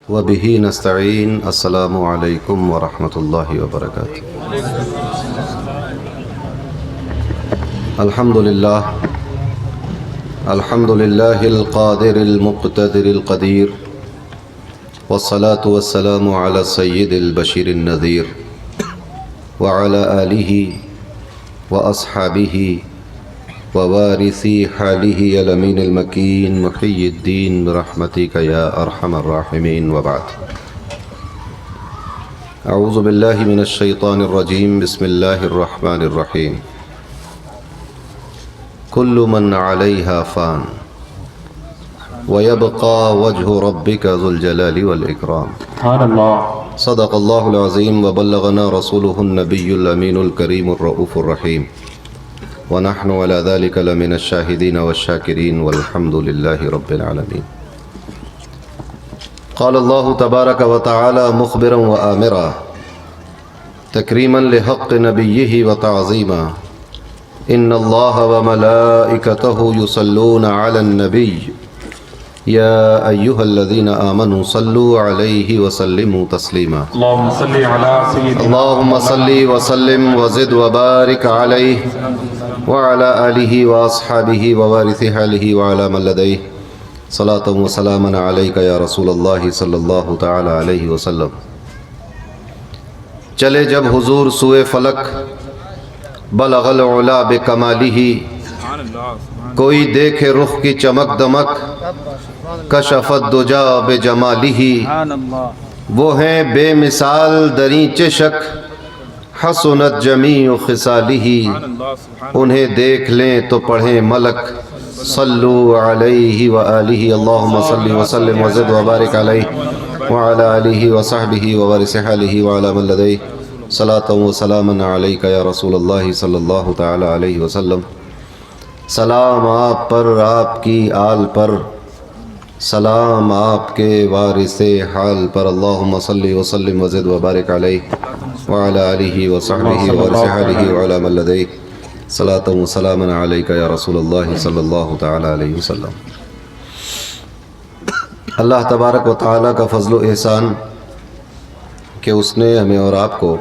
وبه نستعين. السلام عليكم ورحمة الله وبركاته. الحمد لله القادر المقتدر القدير، والصلاة والسلام على السيد البشير النذير وعلى آله وأصحابه ووارثي حاله الأمين المكين محيي الدين برحمتك يا أرحم الراحمين. وبعد، أعوذ بالله من الشيطان الرجيم. بسم الله الرحمن الرحيم. كل من عليها فان ويبقى وجه ربك ذو الجلال والإكرام. سبحان الله. صدق الله العظيم وبلغنا رسوله النبي الأمين الكريم الرؤوف الرحيم، ونحن على ذلك لمن الشاهدين والشاكرين والحمد لله رب العالمين. قال الله تبارك وتعالى مخبرا وآمرا تكريما لحق نبيه وتعظيما: إن الله وملائكته يصلون على النبي يا أيها الذين آمنوا صلوا عليه وسلموا تسليما. اللهم صل على سيدنا اللهم صل وسلم وزد وبارك عليه وعلى آله وأصحابه ووارث حاله وعلى من لديه صلاة وسلاما عليك يا رسول الله صلی اللہ تعالی علیہ وسلم. چلے جب حضور سوئے فلک بلغ العلا بکمالہ، کوئی دیکھے رخ کی چمک دمک کشف الدجا بجمالہ. وہ ہیں بے مثال دریں چشک حسنت جمیع خصالہ. انہیں دیکھ لیں تو پڑھیں ملک صلو علیہ وآلہ. اللہم صلی وسلم وزد وبارک علیہ وعلی آلہ وصحبہ وورث حالہ وعلی من لدیہ صلاۃ وسلاما علیک یا رسول اللہ صلی اللہ تعالی علیہ وسلم. سلام آپ پر، آپ کی آل پر، سلام آپ کے وارث حال پر. اللہم صلی وسلم وزد وبارک علیہ وعلی آلہ وصحبہ وورث حالہ وعلی من لدیہ صلاۃ وسلاما علیک یا رسول اللہ صلی اللہ تعالی علیہ وسلم. اللہ تبارک و تعالیٰ کا فضل و احسان کہ اس نے ہمیں اور آپ کو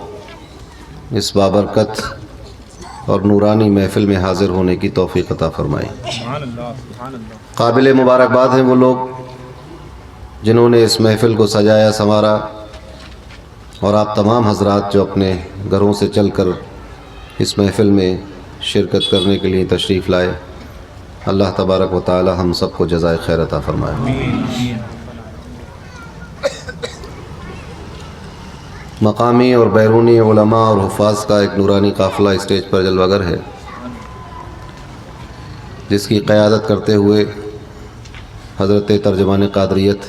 اس بابرکت اور نورانی محفل میں حاضر ہونے کی توفیق عطا فرمائی. قابل مبارکباد ہیں وہ لوگ جنہوں نے اس محفل کو سجایا سنوارا، اور آپ تمام حضرات جو اپنے گھروں سے چل کر اس محفل میں شرکت کرنے کے لیے تشریف لائے. اللہ تبارک و تعالی ہم سب کو جزائے خیر عطا فرمائے. مقامی اور بیرونی علماء اور حفاظ کا ایک نورانی قافلہ اسٹیج پر جلوہ گر ہے، جس کی قیادت کرتے ہوئے حضرت ترجمان قادریت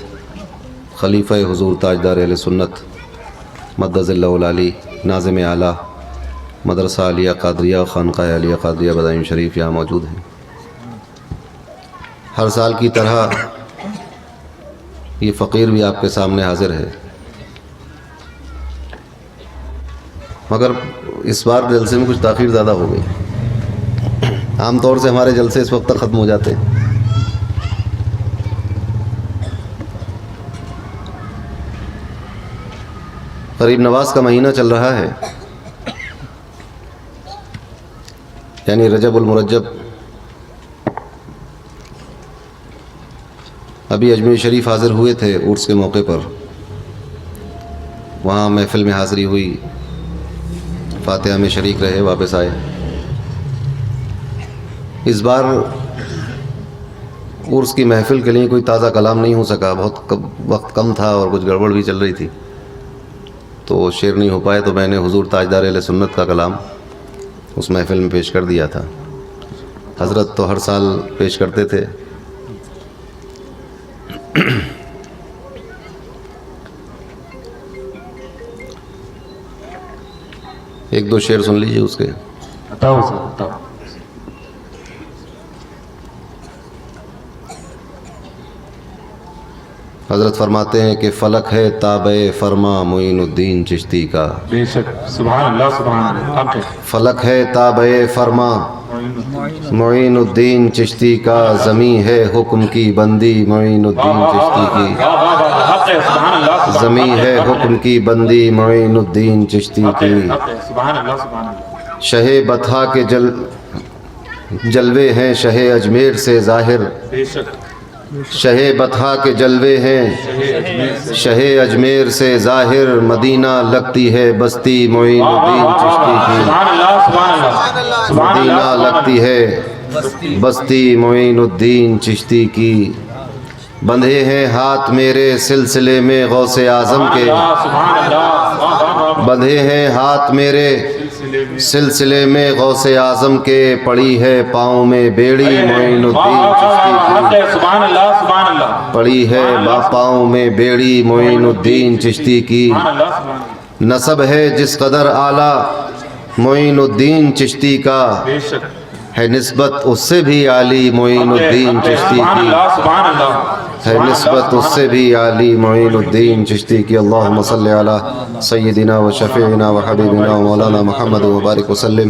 خلیفہ حضور تاجدار اہل سنت مدظ اللہ العالی ناظم اعلیٰ مدرسہ عالیہ قادریہ خانقاہ عالیہ قادریہ بدائم شریف یہاں موجود ہیں. ہر سال کی طرح یہ فقیر بھی آپ کے سامنے حاضر ہے، مگر اس بار جلسے میں کچھ تاخیر زیادہ ہو گئی. عام طور سے ہمارے جلسے اس وقت تک ختم ہو جاتے ہیں. قریب نواز کا مہینہ چل رہا ہے، یعنی رجب المرجب. ابھی اجمیر شریف حاضر ہوئے تھے عرس کے موقع پر، وہاں محفل میں حاضری ہوئی، فاتحہ میں شریک رہے، واپس آئے. اس بار عرس کی محفل کے لیے کوئی تازہ کلام نہیں ہو سکا، بہت وقت کم تھا اور کچھ گڑبڑ بھی چل رہی تھی، تو شعر نہیں ہو پائے. تو میں نے حضور تاجدار اہل سنت کا کلام اس محفل میں پیش کر دیا تھا. حضرت تو ہر سال پیش کرتے تھے. ایک دو شعر سن لیجئے اس کے. بتاؤ سر، بتاؤ. حضرت فرماتے ہیں کہ فلک ہے تابع فرما معین الدین چشتی کا. بے شک. سبحان اللہ، سبحان اللہ. فلک ہے تابع فرما معین الدین چشتی کا زمیں ہے حکم کی بندی معین الدین چشتی کی سبحان اللہ زمیں ہے حکم کی بندی معین الدین چشتی کی سبحان اللہ سبحان اللہ شہ بطحا کے جلوے ہیں شہ اجمیر سے ظاہر بے شک شہ بطحا کے جلوے ہیں شہ اجمیر سے ظاہر مدینہ لگتی ہے بستی معین الدین چشتی کی سبحان اللہ سبحان اللہ سبحان مدینہ اللہ لگتی ہے بستی معین الدین چشتی کی بندھے ہیں ہاتھ میرے سلسلے میں غوث اعظم کے سبحان اللہ بندھے ہیں ہاتھ میرے سلسلے میں غوث اعظم کے پڑی ہے پاؤں میں بیڑی معین الدین چشتی کی سبحان اللہ سبحان اللہ پڑی ہے پاؤں میں بیڑی معین الدین چشتی کی سبحان اللہ سبحان اللہ نسب ہے جس قدر اعلیٰ معین الدین چشتی کا بے شک ہے نسبت اس سے بھی عالی معین الدین چشتی سبحان کی اللہ سبحان اللہ ہے نسبت اس سے بھی عالی معین الدین چشتی کی اللہم صلی علی سیدنا و شفیعنا و حبیبنا و مولانا محمد و بارک وسلم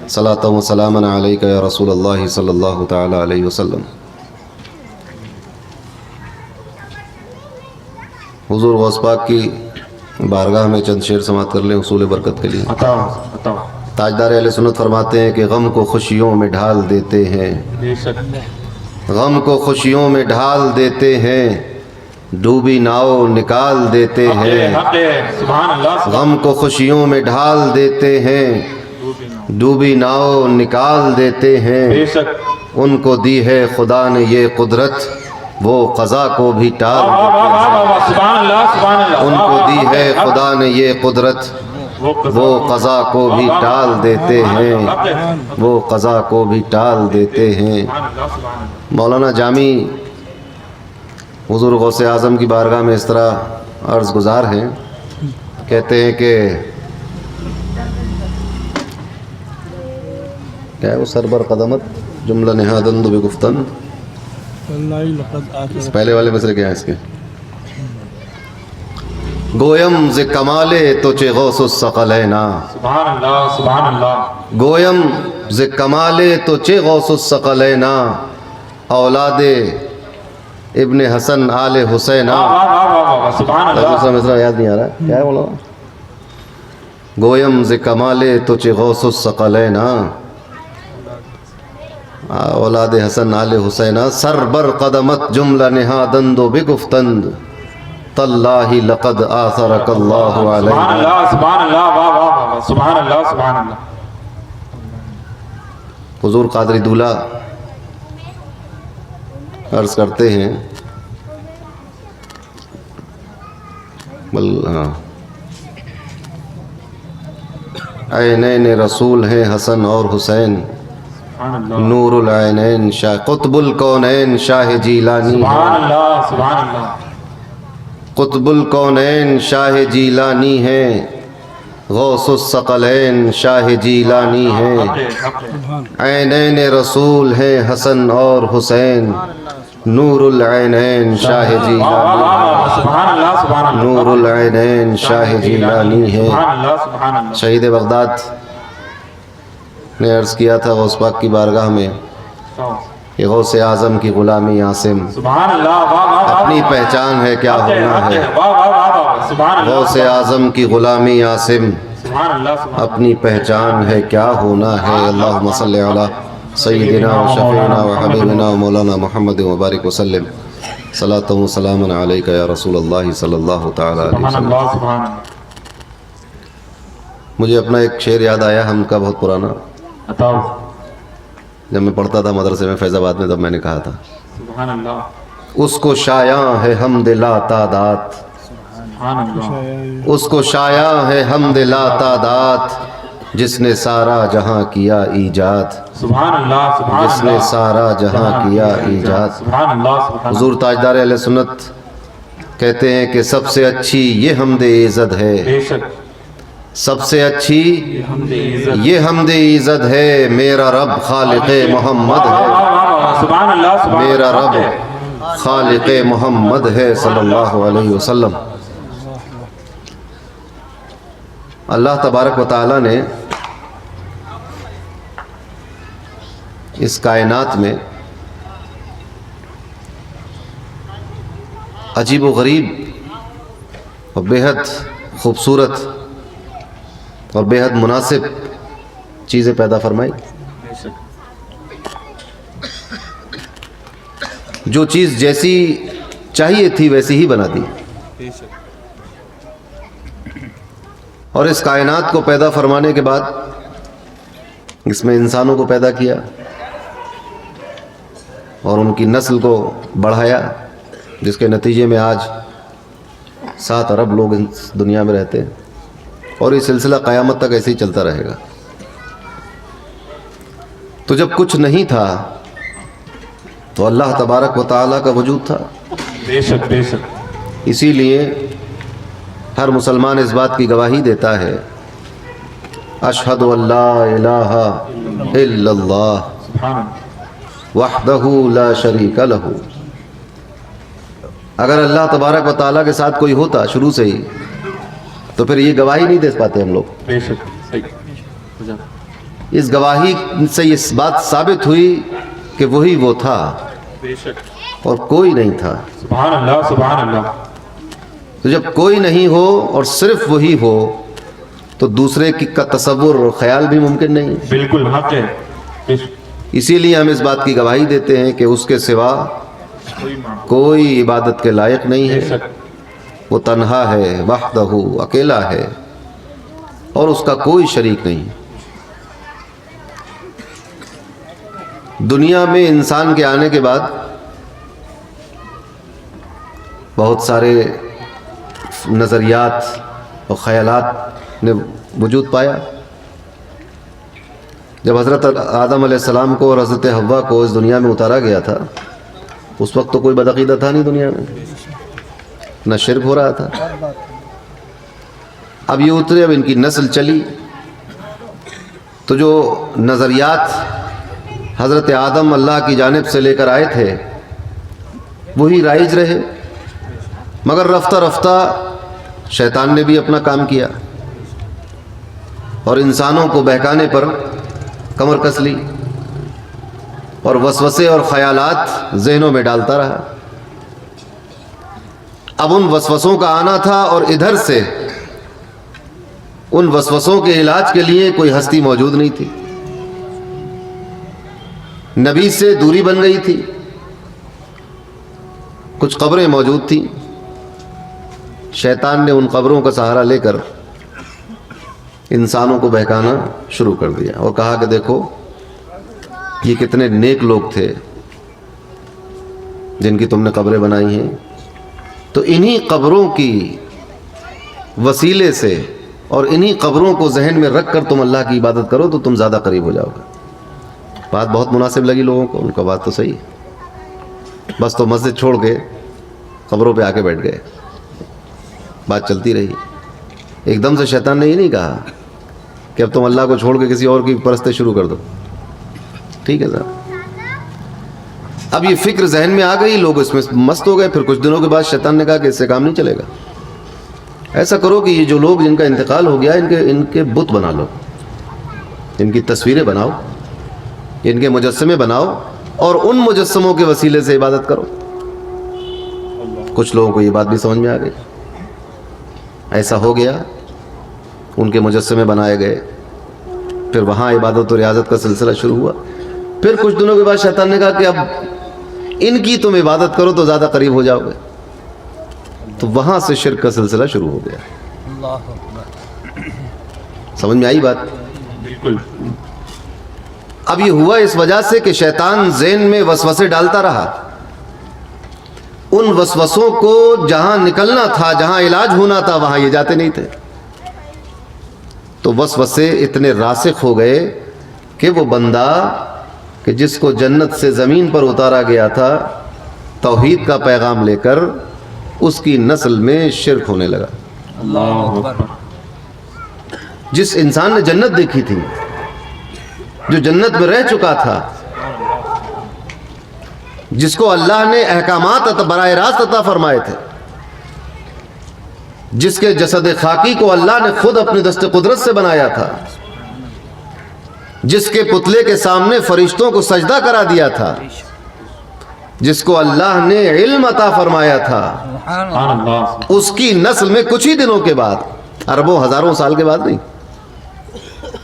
صلاۃ و سلاما علیک یا رسول اللہ صلی اللہ تعالی علیہ وسلم حضور غوث پاک کی بارگاہ میں چند شعر سماعت کر لیں حصول برکت کے لیے بتاؤ تاجدار اہل سنت فرماتے ہیں کہ غم کو خوشیوں میں ڈھال دیتے ہیں بے شک غم کو خوشیوں میں ڈھال دیتے ہیں ڈوبی ناؤ نکال دیتے ہیں حق ہے سبحان اللہ غم کو خوشیوں میں ڈھال دیتے ہیں ڈوبی ناؤ نکال دیتے ہیں بے شک ان کو دی ہے خدا نے یہ قدرت وہ قضا کو بھی ٹال سبحان اللہ سبحان اللہ ان کو دی ہے خدا نے یہ قدرت وہ قضا کو بھی ٹال دیتے ہیں وہ قضا کو بھی ٹال دیتے ہیں مولانا جامی حضور غوث اعظم کی بارگاہ میں اس طرح عرض گزار ہیں کہتے ہیں کہ کیا ہے وہ سربر قدمت جملہ نہادند بگفتن پہلے والے مصرے کیا ہے اس کے گویم ز کمالے تو چے غوث الثقلینا سبحان اللہ سبحان اللہ گویم ز کمالے تو چے غوث الثقلینا اولاد ابن حسن آل حسینہ سبحان اللہ دوسرا مصرع یاد نہیں آ رہا ہے کیا ہے بولا گویم ز کمالے تو چے غوث الثقلینا اولاد حسن آل حسینہ سر بر قدمت جملہ نہادند و بگفتند تاللہ لقد آثرک اللہ سبحان علیہ اللہ سبحان اللہ واہ واہ واہ سبحان اللہ سبحان اللہ حضور قادری دولہ عرض کرتے ہیں عینین رسول ہیں حسن اور حسین سبحان اللہ نور العینین شاہ قطب الکونین شاہ جیلانی سبحان اللہ سبحان اللہ قطب الکونین شاہ جیلانی ہیں غوث الثقلین شاہ جیلانی ہیں عینین رسول ہیں حسن اور حسین نور العینین شاہ جیلانی سبحان اللہ سبحان اللہ نور العینین شاہ جیلانی ہیں سبحان اللہ سبحان اللہ شہید بغداد نے عرض کیا تھا غوث پاک کی بارگاہ میں کہ غوث اعظم کی غلامی عاصم سبحان اللہ واہ واہ واہ اپنی پہچان ہے کیا ہونا ہے واہ واہ واہ سبحان اللہ غوث اعظم کی غلامی عاصم سبحان اللہ سبحان اپنی پہچان ہے کیا ہونا ہے اللہم صلی علی سیدنا و شفیعنا و حبیبنا و مولانا محمد و بارک وسلم صلاۃ و سلام علیک یا رسول اللہ صلی اللہ تعالی علیہ سبحان وسلم اللہ سبحان اللہ مجھے اپنا ایک شعر یاد آیا ہم کا بہت پرانا بتاؤ جب میں پڑھتا تھا مدرسے میں فیض آباد میں تب میں نے کہا تھا سبحان اللہ اس کو شایاں ہے حمد لا تعداد سبحان اللہ اس کو شایاں ہے حمد لا تعداد جس نے سارا جہاں کیا ایجاد سبحان اللہ سبحان جس نے اللہ سارا جہاں کیا ایجاد سبحان اللہ سبحان حضور تاجدار اہل سنت کہتے ہیں کہ سب سے اچھی یہ حمد عزت ہے بے شک سب سے اچھی حمد عزت یہ حمد عزت ہے میرا رب خالق محمد ہے سبحان اللہ سبحان میرا اللہ رب خالق محمد ہے صلی اللہ علیہ وسلم اللہ تبارک و تعالی نے اس کائنات میں عجیب و غریب اور بیحد خوبصورت اور بیحد مناسب چیزیں پیدا فرمائی. جو چیز جیسی چاہیے تھی ویسی ہی بنا دی. اور اس کائنات کو پیدا فرمانے کے بعد اس میں انسانوں کو پیدا کیا اور ان کی نسل کو بڑھایا، جس کے نتیجے میں آج 7 ارب لوگ اس دنیا میں رہتے ہیں، اور یہ سلسلہ قیامت تک ایسے ہی چلتا رہے گا. تو جب کچھ نہیں تھا تو اللہ تبارک و تعالیٰ کا وجود تھا. بے شک بے شک. اسی لیے ہر مسلمان اس بات کی گواہی دیتا ہے، اشہد ان لا الہ الا اللہ سبحان اللہ. وحدہ لا شریک لہ. اگر اللہ تبارک و تعالیٰ کے ساتھ کوئی ہوتا شروع سے ہی تو پھر یہ گواہی نہیں دے پاتے ہم لوگ. بے شک صحیح. اس گواہی سے اس بات ثابت ہوئی کہ وہی وہ تھا بے شک. اور کوئی نہیں تھا. سبحان اللہ سبحان اللہ. تو جب کوئی نہیں ہو اور صرف وہی ہو تو دوسرے کا تصور اور خیال بھی ممکن نہیں. بالکل حق ہے. بے شک. اسی لیے ہم اس بات کی گواہی دیتے ہیں کہ اس کے سوا کوئی عبادت کے لائق نہیں بے ہے. شک. وہ تنہا ہے، وحدہ، اکیلا ہے، اور اس کا کوئی شریک نہیں. دنیا میں انسان کے آنے کے بعد بہت سارے نظریات اور خیالات نے وجود پایا. جب حضرت آدم علیہ السلام کو اور حضرت حوا کو اس دنیا میں اتارا گیا تھا اس وقت تو کوئی بدعقیدہ تھا نہیں دنیا میں، نہ شرک ہو رہا تھا. اب یہ اترے، اب ان کی نسل چلی تو جو نظریات حضرت آدم اللہ کی جانب سے لے کر آئے تھے وہی رائج رہے، مگر رفتہ رفتہ شیطان نے بھی اپنا کام کیا اور انسانوں کو بہکانے پر کمر کس لی اور وسوسے اور خیالات ذہنوں میں ڈالتا رہا. اب ان وسوسوں کا آنا تھا اور ادھر سے ان وسوسوں کے علاج کے لیے کوئی ہستی موجود نہیں تھی. نبی سے دوری بن گئی تھی. کچھ قبریں موجود تھیں، شیطان نے ان قبروں کا سہارا لے کر انسانوں کو بہکانا شروع کر دیا اور کہا کہ دیکھو یہ کتنے نیک لوگ تھے جن کی تم نے قبریں بنائی ہیں، تو انہی قبروں کی وسیلے سے اور انہی قبروں کو ذہن میں رکھ کر تم اللہ کی عبادت کرو تو تم زیادہ قریب ہو جاؤ گے. بات بہت مناسب لگی لوگوں کو، ان کا بات تو صحیح ہے. بس تو مسجد چھوڑ کے قبروں پہ آ کے بیٹھ گئے. بات چلتی رہی. ایک دم سے شیطان نے یہ نہیں کہا کہ اب تم اللہ کو چھوڑ کے کسی اور کی پرستش شروع کر دو. ٹھیک ہے صاحب، اب یہ فکر ذہن میں آ گئی، لوگ اس میں مست ہو گئے. پھر کچھ دنوں کے بعد شیطان نے کہا کہ اس سے کام نہیں چلے گا. ایسا کرو کہ یہ جو لوگ جن کا انتقال ہو گیا ان کے بت بنا لو، ان کی تصویریں بناؤ، ان کے مجسمے بناؤ اور ان مجسموں کے وسیلے سے عبادت کرو. کچھ لوگوں کو یہ بات بھی سمجھ میں آ گئی. ایسا ہو گیا، ان کے مجسمے بنائے گئے. پھر وہاں عبادت و ریاضت کا سلسلہ شروع ہوا. پھر کچھ دنوں کے بعد شیطان نے کہا کہ اب ان کی تم عبادت کرو تو زیادہ قریب ہو جاؤ گے. تو وہاں سے شرک کا سلسلہ شروع ہو گیا. سمجھ میں آئی بات؟ بالکل. اب یہ ہوا اس وجہ سے کہ شیطان ذہن میں وسوسے ڈالتا رہا. ان وسوسوں کو جہاں نکلنا تھا، جہاں علاج ہونا تھا، وہاں یہ جاتے نہیں تھے. تو وسوسے اتنے راسخ ہو گئے کہ وہ بندہ کہ جس کو جنت سے زمین پر اتارا گیا تھا توحید کا پیغام لے کر، اس کی نسل میں شرک ہونے لگا. اللہ اکبر. جس انسان نے جنت دیکھی تھی، جو جنت میں رہ چکا تھا، جس کو اللہ نے احکامات براہ راست عطا فرمائے تھے، جس کے جسد خاکی کو اللہ نے خود اپنے دست قدرت سے بنایا تھا، جس کے پتلے کے سامنے فرشتوں کو سجدہ کرا دیا تھا، جس کو اللہ نے علم عطا فرمایا تھا، سبحان اللہ اس کی نسل میں کچھ ہی دنوں کے بعد، اربوں ہزاروں سال کے بعد نہیں،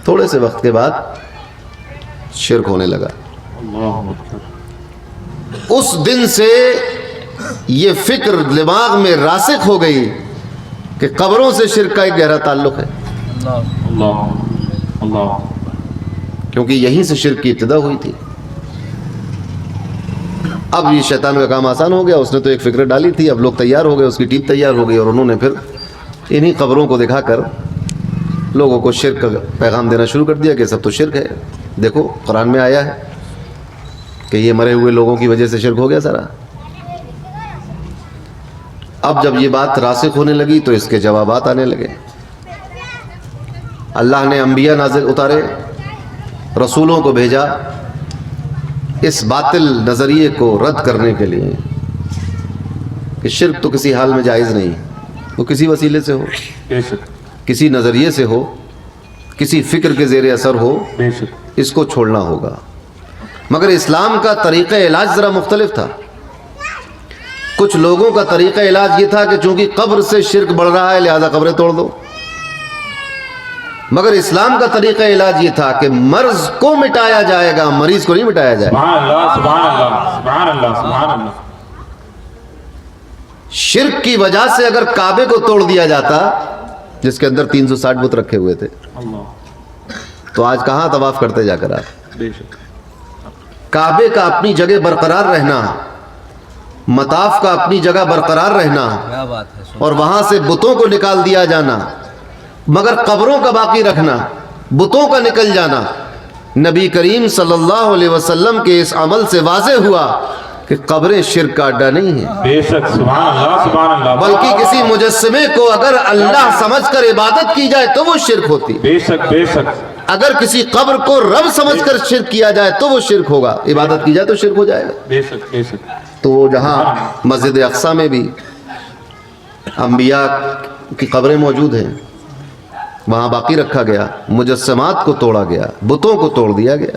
تھوڑے سے وقت کے بعد شرک ہونے لگا۔ اللہ اکبر اس دن سے یہ فکر دماغ میں راسخ ہو گئی کہ قبروں سے شرک کا ایک گہرا تعلق ہے، اللہ اللہ کیونکہ یہیں سے شرک کی ابتدا ہوئی تھی۔ اب یہ شیطان کا کام آسان ہو گیا، اس نے تو ایک فکر ڈالی تھی، اب لوگ تیار ہو گئے، اس کی ٹیم تیار ہو گئی، اور انہوں نے پھر انہی قبروں کو دکھا کر لوگوں کو شرک کا پیغام دینا شروع کر دیا کہ سب تو شرک ہے، دیکھو قرآن میں آیا ہے کہ یہ مرے ہوئے لوگوں کی وجہ سے شرک ہو گیا سارا۔ اب جب یہ بات راسخ ہونے لگی تو اس کے جوابات آنے لگے۔ اللہ نے انبیاء نازل اتارے، رسولوں کو بھیجا اس باطل نظریے کو رد کرنے کے لیے کہ شرک تو کسی حال میں جائز نہیں، وہ کسی وسیلے سے ہو، بے شک کسی نظریے سے ہو، کسی فکر کے زیر اثر ہو، بے شک اس کو چھوڑنا ہوگا۔ مگر اسلام کا طریقہ علاج ذرا مختلف تھا۔ کچھ لوگوں کا طریقہ علاج یہ تھا کہ چونکہ قبر سے شرک بڑھ رہا ہے لہذا قبریں توڑ دو، مگر اسلام کا طریقہ علاج یہ تھا کہ مرض کو مٹایا جائے گا، مریض کو نہیں مٹایا جائے گا۔ سبحان اللہ سبحان اللہ سبحان اللہ سبحان اللہ شرک کی وجہ سے اگر کعبے کو توڑ دیا جاتا جس کے اندر 360 بت رکھے ہوئے تھے، اللہ تو آج کہاں طواف کرتے جا کر آپ؟ بے شک کعبے کا اپنی جگہ برقرار رہنا، مطاف کا اپنی جگہ برقرار رہنا، اور وہاں سے بتوں کو نکال دیا جانا، مگر قبروں کا باقی رکھنا، بتوں کا نکل جانا، نبی کریم صلی اللہ علیہ وسلم کے اس عمل سے واضح ہوا کہ قبریں شرک کا اڈا نہیں ہیں، بے شک سبحان اللہ بلکہ کسی مجسمے کو اگر اللہ سمجھ کر عبادت کی جائے تو وہ شرک ہوتی، بے شک بے شک اگر کسی قبر کو رب سمجھ کر شرک کیا جائے تو وہ شرک ہوگا، عبادت کی جائے تو شرک ہو جائے گا۔ بے شک بے شک تو جہاں مسجد اقصی میں بھی انبیاء کی قبریں موجود ہیں وہاں باقی رکھا گیا، مجسمات کو توڑا گیا، بتوں کو توڑ دیا گیا،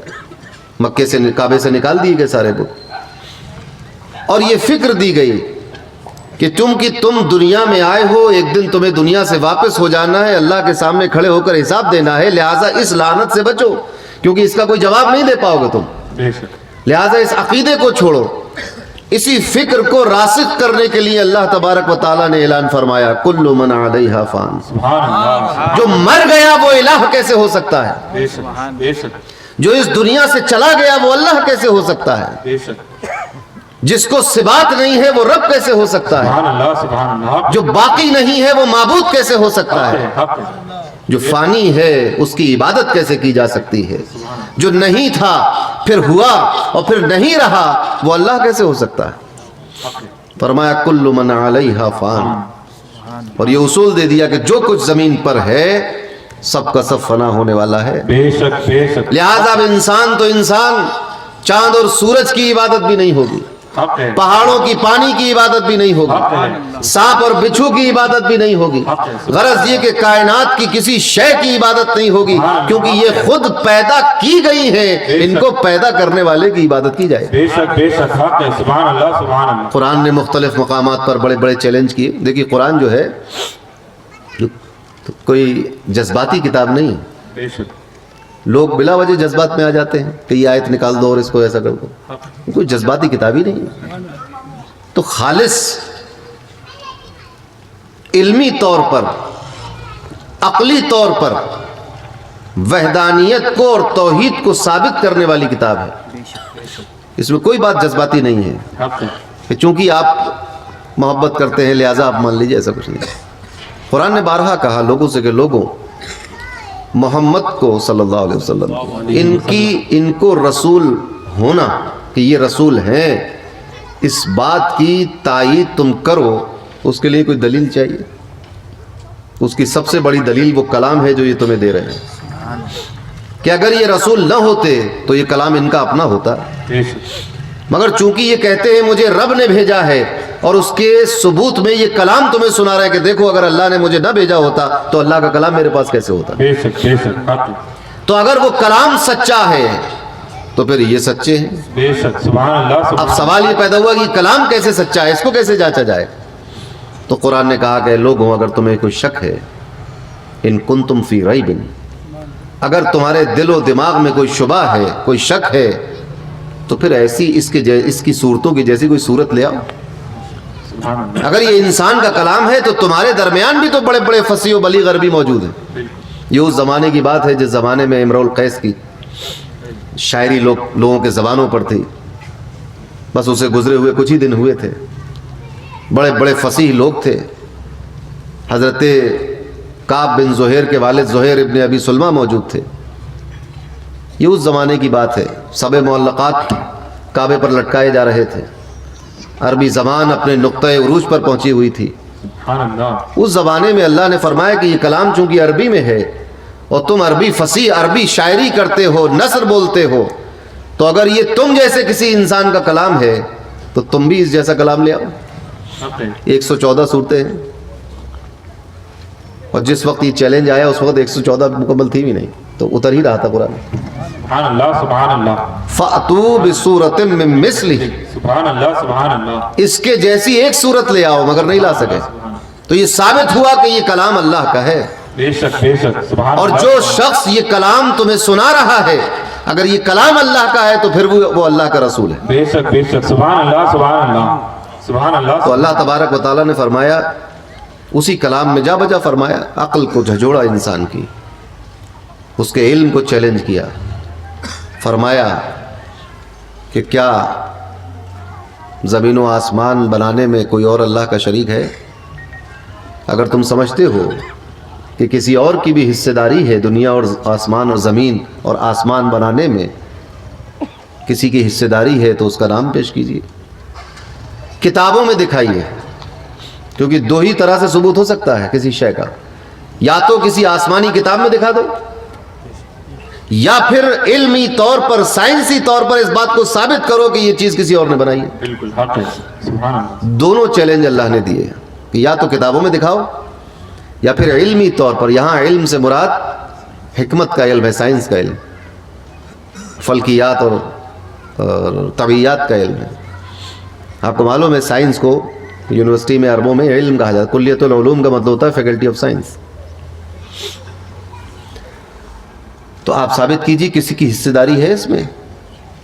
مکے سے کعبے سے نکال دیے گئے سارے بت، اور یہ فکر دی گئی کہ چونکہ تم دنیا میں آئے ہو، ایک دن تمہیں دنیا سے واپس ہو جانا ہے، اللہ کے سامنے کھڑے ہو کر حساب دینا ہے، لہٰذا اس لعنت سے بچو، کیونکہ اس کا کوئی جواب نہیں دے پاؤ گے تم، بے شک لہٰذا اس عقیدے کو چھوڑو۔ اسی فکر کو راسخ کرنے کے لیے اللہ تبارک و تعالیٰ نے اعلان فرمایا کل من علیہا فان، سبحان اللہ جو مر گیا وہ الہ کیسے ہو سکتا ہے؟ بے شک بے شک جو اس دنیا سے چلا گیا وہ اللہ کیسے ہو سکتا ہے؟ بے شک جس کو صفات نہیں ہے وہ رب کیسے ہو سکتا ہے؟ سبحان اللہ جو باقی نہیں ہے وہ معبود کیسے ہو سکتا ہے؟ حق ہے جو فانی ہے اس کی عبادت کیسے کی جا سکتی ہے؟ جو نہیں تھا پھر ہوا اور پھر نہیں رہا وہ اللہ کیسے ہو سکتا ہے؟ فرمایا کل من علیہا فان، اور یہ اصول دے دیا کہ جو کچھ زمین پر ہے سب کا سب فنا ہونے والا ہے، بے شک بے شک لہذا اب انسان تو انسان، چاند اور سورج کی عبادت بھی نہیں ہوگی، حق ہے پہاڑوں کی پانی کی عبادت بھی نہیں ہوگی، سانپ اور بچھو کی عبادت بھی نہیں ہوگی، غرض یہ کہ کائنات کی کسی شے کی عبادت نہیں ہوگی، کیونکہ یہ خود پیدا کی گئی ہیں، ان کو پیدا کرنے والے کی عبادت کی جائے۔ بے شک حق ہے سبحان اللہ قرآن نے مختلف مقامات پر بڑے بڑے چیلنج کیے۔ دیکھیے قرآن جو ہے کوئی جذباتی کتاب نہیں، بے شک لوگ بلا وجہ جذبات میں آ جاتے ہیں کہ یہ آیت نکال دو اور اس کو ایسا کر دو، کوئی جذباتی کتاب ہی نہیں، تو خالص علمی طور پر، عقلی طور پر وحدانیت کو اور توحید کو ثابت کرنے والی کتاب ہے، اس میں کوئی بات جذباتی نہیں ہے حق ہے کہ چونکہ آپ محبت کرتے ہیں لہٰذا آپ مان لیجئے، ایسا کچھ نہیں۔ قرآن نے بارہا کہا لوگوں سے کہ لوگوں محمد کو صلی اللہ علیہ وسلم ان کو رسول ہونا کہ یہ رسول ہیں، اس بات کی تائید تم کرو، اس کے لیے کوئی دلیل چاہیے، اس کی سب سے بڑی دلیل وہ کلام ہے جو یہ تمہیں دے رہے ہیں، کہ اگر یہ رسول نہ ہوتے تو یہ کلام ان کا اپنا ہوتا، بے شک مگر چونکہ یہ کہتے ہیں مجھے رب نے بھیجا ہے، اور اس کے ثبوت میں یہ کلام تمہیں سنا رہا ہے کہ دیکھو اگر اللہ نے مجھے نہ بھیجا ہوتا تو اللہ کا کلام میرے پاس کیسے ہوتا۔ بے شک حق ہے تو اگر وہ کلام سچا ہے تو پھر یہ سچے ہیں. بے شک سبحان اللہ اب سبحان سوال یہ پیدا ہوا کہ کلام کیسے سچا ہے, اس کو کیسے جانچا جائے؟ تو قرآن نے کہا کہ لوگوں اگر تمہیں کوئی شک ہے, ان کنتم فی ریب, اگر تمہارے دل و دماغ میں کوئی شبہ ہے, کوئی شک ہے, تو پھر ایسی اس کی صورتوں کی جیسی کوئی صورت لے آؤ. سبحان اللہ. اگر یہ انسان کا کلام ہے تو تمہارے درمیان بھی تو بڑے بڑے فصیح و بلیغ عربی موجود ہیں. یہ اس زمانے کی بات ہے جس زمانے میں امرؤ القیس کی شاعری لوگوں کے زبانوں پر تھی. بس اسے گزرے ہوئے کچھ ہی دن ہوئے تھے. بڑے بڑے فصیح لوگ تھے. حضرت کعب بن زہیر کے والد زہیر ابن ابی سلمہ موجود تھے. یہ اس زمانے کی بات ہے. سب معلقات کعبے پر لٹکائے جا رہے تھے. عربی زبان اپنے نقطۂ عروج پر پہنچی ہوئی تھی. سبحان اللہ. اس زمانے میں اللہ نے فرمایا کہ یہ کلام چونکہ عربی میں ہے اور تم عربی فصیح عربی شاعری کرتے ہو, نثر بولتے ہو, تو اگر یہ تم جیسے کسی انسان کا کلام ہے تو تم بھی اس جیسا کلام لے آؤ. 114 صورتیں ہیں, اور جس وقت یہ چیلنج آیا اس وقت 114 مکمل تھی بھی نہیں, تو اتر ہی رہا تھا قرآن. سبحان اللہ سبحان اللہ. فَأْتُوا بِسُورَةٍ مِّن مِّثْلِهِ, سبحان اللہ سبحان اللہ. اس کے جیسی ایک صورت لے آؤ, مگر نہیں لا سکے. تو یہ ثابت ہوا کہ یہ کلام اللہ کا ہے. بے شک بے شک سبحان اور اللہ. جو شخص یہ کلام تمہیں سنا رہا ہے, اگر یہ کلام اللہ کا ہے تو پھر وہ اللہ کا رسول ہے. بے شک سبحان اللہ سبحان اللہ سبحان اللہ. تو اللہ تبارک و تعالیٰ نے فرمایا, اسی کلام میں جا بجا فرمایا, عقل کو جھجوڑا انسان کی, اس کے علم کو چیلنج کیا. فرمایا کہ کیا زمین و آسمان بنانے میں کوئی اور اللہ کا شریک ہے؟ اگر تم سمجھتے ہو کہ کسی اور کی بھی حصے داری ہے دنیا اور آسمان اور زمین اور آسمان بنانے میں, کسی کی حصے داری ہے, تو اس کا نام پیش کیجیے, کتابوں میں دکھائیے. کیونکہ دو ہی طرح سے ثبوت ہو سکتا ہے کسی شے کا, یا تو کسی آسمانی کتاب میں دکھا دو, یا پھر علمی طور پر سائنسی طور پر اس بات کو ثابت کرو کہ یہ چیز کسی اور نے بنائی ہے. بالکل حق ہے. سبحان اللہ. دونوں چیلنج اللہ نے دیے کہ یا تو کتابوں میں دکھاؤ یا پھر علمی طور پر. یہاں علم سے مراد حکمت کا علم ہے, سائنس کا علم, فلکیات اور طبیعیات کا علم ہے. آپ کو معلوم ہے سائنس کو یونیورسٹی میں عربوں میں علم کہا جاتا ہے. کلیت العلوم کا مطلب ہوتا ہے فیکلٹی آف سائنس. تو آپ ثابت کیجیے کسی کی حصے داری ہے اس میں؟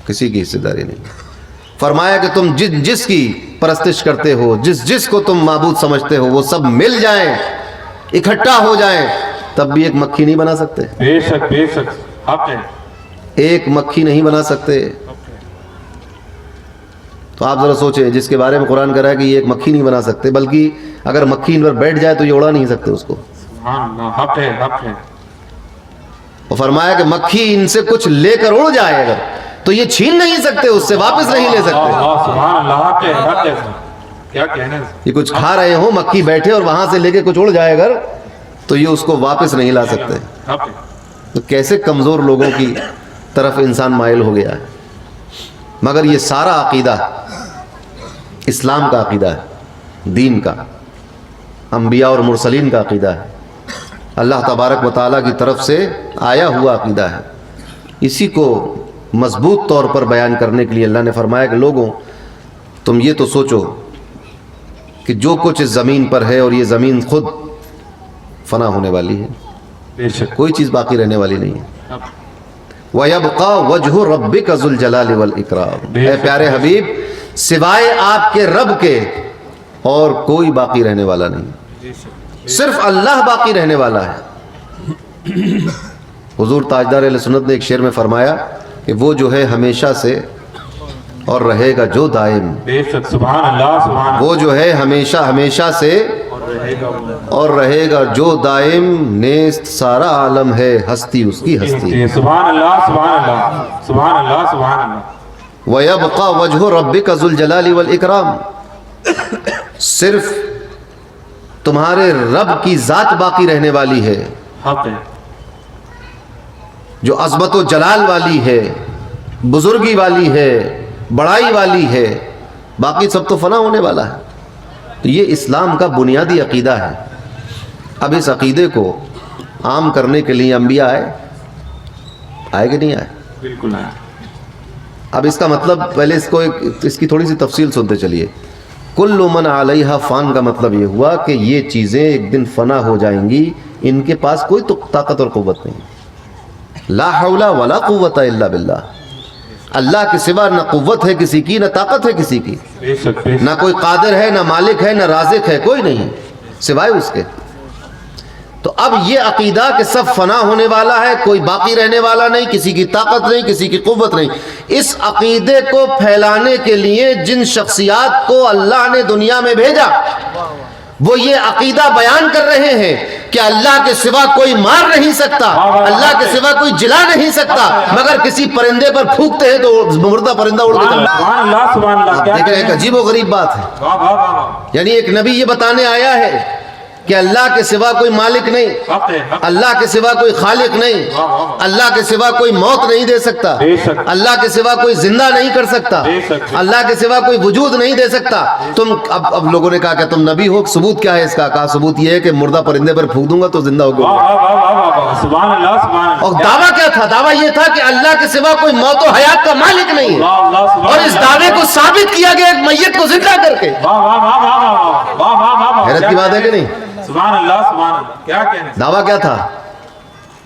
کسی کی حصے داری نہیں. فرمایا کہ تم جس کی پرستش کرتے ہو, جس کو تم معبود سمجھتے ہو, وہ سب مل جائیں, اکٹھا ہو جائیں, تب بھی ایک مکھی نہیں بنا سکتے. بے شک حق ہے. ایک مکھی نہیں بنا سکتے. تو آپ ذرا سوچیں, جس کے بارے میں قرآن کہہ رہا ہے کہ یہ ایک مکھی نہیں بنا سکتے, بلکہ اگر مکھی ان پر بیٹھ جائے تو یہ اڑا نہیں سکتے اس کو. سبحان اللہ. حق ہے. وہ فرمایا کہ مکھی ان سے کچھ لے کر اڑ جائے اگر, تو یہ چھین نہیں سکتے, اس سے واپس نہیں لے سکتے. سبحان اللہ. حق ہے. کیا کہنا ہے. یہ کچھ کھا رہے ہوں, مکھی بیٹھے اور وہاں سے لے کے کچھ اڑ جائے اگر, تو یہ اس کو واپس نہیں لا سکتے. حق ہے. تو کیسے کمزور لوگوں کی طرف انسان مائل ہو گیا ہے. مگر یہ سارا عقیدہ اسلام کا عقیدہ ہے, دین کا, انبیاء اور مرسلین کا عقیدہ ہے, اللہ تبارک و تعالیٰ کی طرف سے آیا ہوا عقیدہ ہے. اسی کو مضبوط طور پر بیان کرنے کے لیے اللہ نے فرمایا کہ لوگوں تم یہ تو سوچو کہ جو کچھ اس زمین پر ہے, اور یہ زمین خود فنا ہونے والی ہے, بے شک. کوئی چیز باقی رہنے والی نہیں ہے. وَيَبْقَى وَجْهُ رَبِّكَ ذُو الْجَلَالِ وَالْإِكْرَامِ. اے پیارے حبیب, سوائے آپ کے رب کے اور کوئی باقی رہنے والا نہیں, صرف اللہ باقی رہنے والا ہے. حضور تاجدار اہل سنت نے ایک شعر میں فرمایا کہ وہ جو ہے ہمیشہ سے اور رہے گا جو دائم. بے شک. سبحان اللہ سبحان اللہ. وہ جو ہے ہمیشہ سے اور رہے گا جو دائم, نیست سارا عالم ہے, ہستی اس کی ہستی. سبحان اللہ سبحان اللہ سبحان اللہ سبحان اللہ. وَيَبْقَى وَجْهُ رَبِّكَ ذُو الْجَلَالِ وَالْإِكْرَامِ. صرف تمہارے رب کی ذات باقی رہنے والی ہے, حق ہے. جو عظمت و جلال والی ہے, بزرگی والی ہے, بڑائی والی ہے. باقی سب تو فنا ہونے والا ہے. تو یہ اسلام کا بنیادی عقیدہ ہے. اب اس عقیدے کو عام کرنے کے لیے انبیاء آئے, آئے کہ نہیں آئے؟ بالکل ہے. اب اس کا مطلب پہلے اس کی تھوڑی سی تفصیل سنتے چلیے. کل من علیہا فان کا مطلب یہ ہوا کہ یہ چیزیں ایک دن فنا ہو جائیں گی، ان کے پاس کوئی تو طاقت اور قوت نہیں. لا حول ولا قوت الا باللہ. اللہ کے سوا نہ قوت ہے کسی کی، نہ طاقت ہے کسی کی، بے شک بے نہ کوئی قادر ہے، نہ مالک ہے، نہ رازق ہے، کوئی نہیں سوائے اس کے. تو اب یہ عقیدہ کہ سب فنا ہونے والا ہے، کوئی باقی رہنے والا نہیں، کسی کی طاقت نہیں، کسی کی قوت نہیں، اس عقیدے کو پھیلانے کے لیے جن شخصیات کو اللہ نے دنیا میں بھیجا وہ یہ عقیدہ بیان کر رہے ہیں کہ اللہ کے سوا کوئی مار نہیں سکتا، اللہ کے سوا کوئی جلا نہیں سکتا، مگر کسی پرندے پر پھونکتے ہیں تو مردہ پرندہ اڑ کے چلا. سبحان اللہ سبحان اللہ. کیا دیکھیں ایک عجیب و غریب بات ہے. واہ واہ واہ. یعنی ایک نبی یہ بتانے آیا ہے کہ اللہ کے سوا کوئی مالک نہیں، حق ہے حق. اللہ کے سوا کوئی خالق نہیں، اللہ کے سوا کوئی موت نہیں دے سکتا، بے شک. اللہ کے سوا کوئی زندہ نہیں کر سکتا، بے شک. اللہ کے سوا کوئی وجود نہیں دے سکتا. تم اب لوگوں نے کہا کہ تم نبی ہو، ثبوت کیا ہے اس کا؟ کہا ثبوت یہ ہے کہ مردہ پرندے پر پھونک دوں گا تو زندہ ہو گیا. واہ واہ واہ واہ واہ. سبحان اللہ سبحان اللہ. اور دعویٰ کیا تھا؟ دعویٰ یہ تھا کہ اللہ کے سوا کوئی موت و حیات کا مالک نہیں ہے، اللہ اللہ سبحان اور اس دعوے کو ثابت کیا گیا ایک میت کو زندہ کر کے. واہ واہ واہ واہ واہ واہ واہ واہ. حیرت کی بات ہے کہ نہیں؟ سبحان اللہ سبحان اللہ. کیا کہنے. دعویٰ کیا تھا؟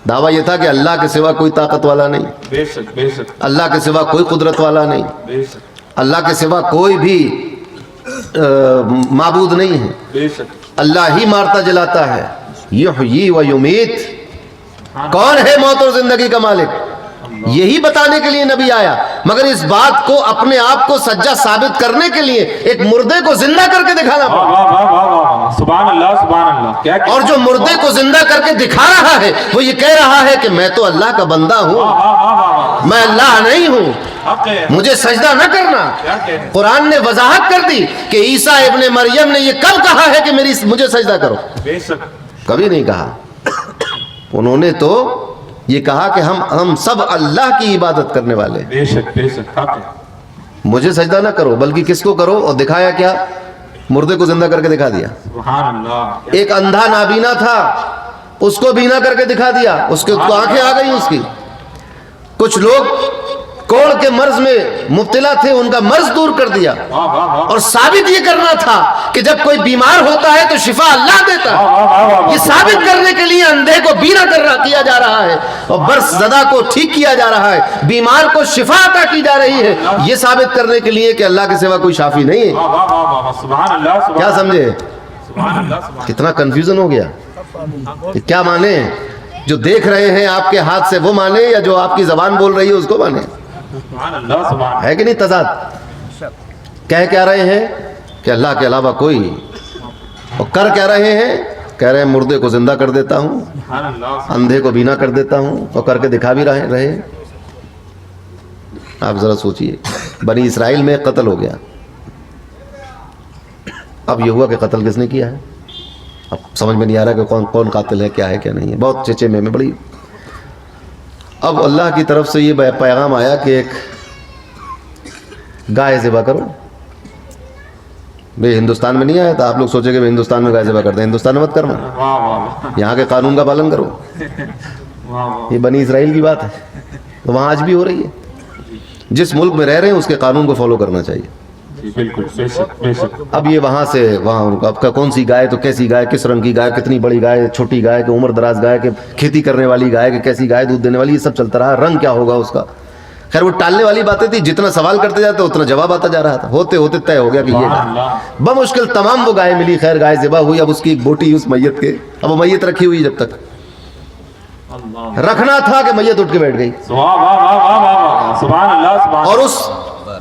دعویٰ یہ تھا کہ اللہ کے سوا کوئی طاقت والا نہیں، بے شک بے شک اللہ کے سوا کوئی قدرت والا نہیں، بے شک اللہ کے سوا کوئی بھی معبود نہیں ہے، بے شک. اللہ ہی مارتا جلاتا ہے. یحیی و یمیت. کون ہے موت اور زندگی کا مالک؟ یہی بتانے کے لیے نبی آیا، مگر اس بات کو اپنے آپ کو سچا ثابت کرنے کے لیے ایک مردے کو زندہ کر کے دکھانا واہ پڑا. واہ واہ واہ واہ. سبحان اللہ سبحان اللہ. کیا اور جو مردے کو زندہ کر کے دکھا رہا ہے وہ یہ کہہ رہا ہے کہ میں تو اللہ کا بندہ ہوں، واہ واہ واہ واہ. میں اللہ نہیں ہوں، حق ہے. مجھے سجدہ نہ کرنا. کیا کہنے. قرآن نے وضاحت کر دی کہ عیسیٰ ابن مریم نے یہ کب کہا ہے کہ مجھے سجدہ کرو؟ بے شک. کبھی نہیں کہا. انہوں نے تو یہ کہا کہ ہم سب اللہ کی عبادت کرنے والے ہیں، بے شک بے شک. حق ہے. مجھے سجدہ نہ کرو بلکہ کس کو کرو. اور دکھایا کیا؟ مردے کو زندہ کر کے دکھا دیا. سبحان اللہ. ایک اندھا نابینا تھا، اس کو بینا کر کے دکھا دیا، اس کی آنکھیں آ گئی اس کی. کچھ لوگ کوڑ کے مرض میں مبتلا تھے، ان کا مرض دور کر دیا. واہ واہ واہ. اور ثابت یہ کرنا تھا کہ جب کوئی بیمار ہوتا ہے تو شفا اللہ دیتا ہے. واہ واہ واہ. یہ ثابت کرنے کے لیے اندھے کو بینا کیا جا رہا ہے، اور برس زدہ کو ٹھیک کیا جا رہا ہے، بیمار کو شفا عطا کی جا رہی ہے، یہ ثابت کرنے کے لیے کہ اللہ کے سوا کوئی شافی نہیں ہے. واہ واہ واہ واہ. سبحان اللہ سبحان کیا اللہ. سمجھے؟ سبحان اللہ سبحان کتنا کنفیوژن ہو گیا. کہ کیا مانے؟ جو دیکھ رہے ہیں آپ کے ہاتھ سے وہ مانے، یا جو آپ کی زبان بول رہی ہے اس کو مانے؟ سبحان اللہ سبحان. ہے کہ نہیں تضاد؟ کہہ کیا رہے ہیں کہ اللہ کے علاوہ کوئی، اور کر کیا رہے ہیں؟ کہہ رہے ہیں مردے کو زندہ کر دیتا ہوں، سبحان اللہ. اندھے کو بینا کر دیتا ہوں، اور کر کے دکھا بھی رہے. آپ ذرا سوچئے، بنی اسرائیل میں قتل ہو گیا. اب یہ ہوا کہ قتل کس نے کیا ہے؟ اب سمجھ میں نہیں آ رہا کہ کون قاتل ہے، کیا ہے کیا نہیں ہے، بہت چچے میں بڑی. اب اللہ کی طرف سے یہ پیغام آیا کہ ایک گائے ذبح کرو. بھئی ہندوستان میں نہیں آیا تھا، آپ لوگ سوچے کہ ہندوستان میں گائے ذبح کرتے ہیں. ہندوستان میں مت کرنا، واہ واہ واہ. یہاں کے قانون کا پالن کرو. واہ واہ. یہ بنی اسرائیل کی بات ہے، تو وہاں آج بھی ہو رہی ہے. جس ملک میں رہ رہے ہیں اس کے قانون کو فالو کرنا چاہیے. جی بالکل بے شک بے شک. اب یہ وہاں سے وہاں، اب کا کون سی گائے تو کیسی گائے، کس رنگ کی گائے، کتنی بڑی گائے، چھوٹی گائے کہ عمر دراز گائے کہ کھیتی کرنے والی گائے کہ کیسی گائے دودھ دینے والی، یہ سب چلتا رہا. رنگ کیا ہوگا اس کا؟ خیر وہ ٹالنے والی باتیں تھی. جتنا سوال کرتے جاتے اتنا جواب آتا جا رہا تھا. ہوتے ہوتے طے ہو گیا کہ یہ گائے. بمشکل تمام وہ گائے ملی. خیر گائے ذبح ہوئی. اب اس کی ایک بوٹی اس میت کے، اب وہ میت رکھی ہوئی جب تک رکھنا تھا کہ میت اٹھ کے بیٹھ گئی. واہ واہ واہ واہ واہ. سبحان اللہ سبحان. اور اس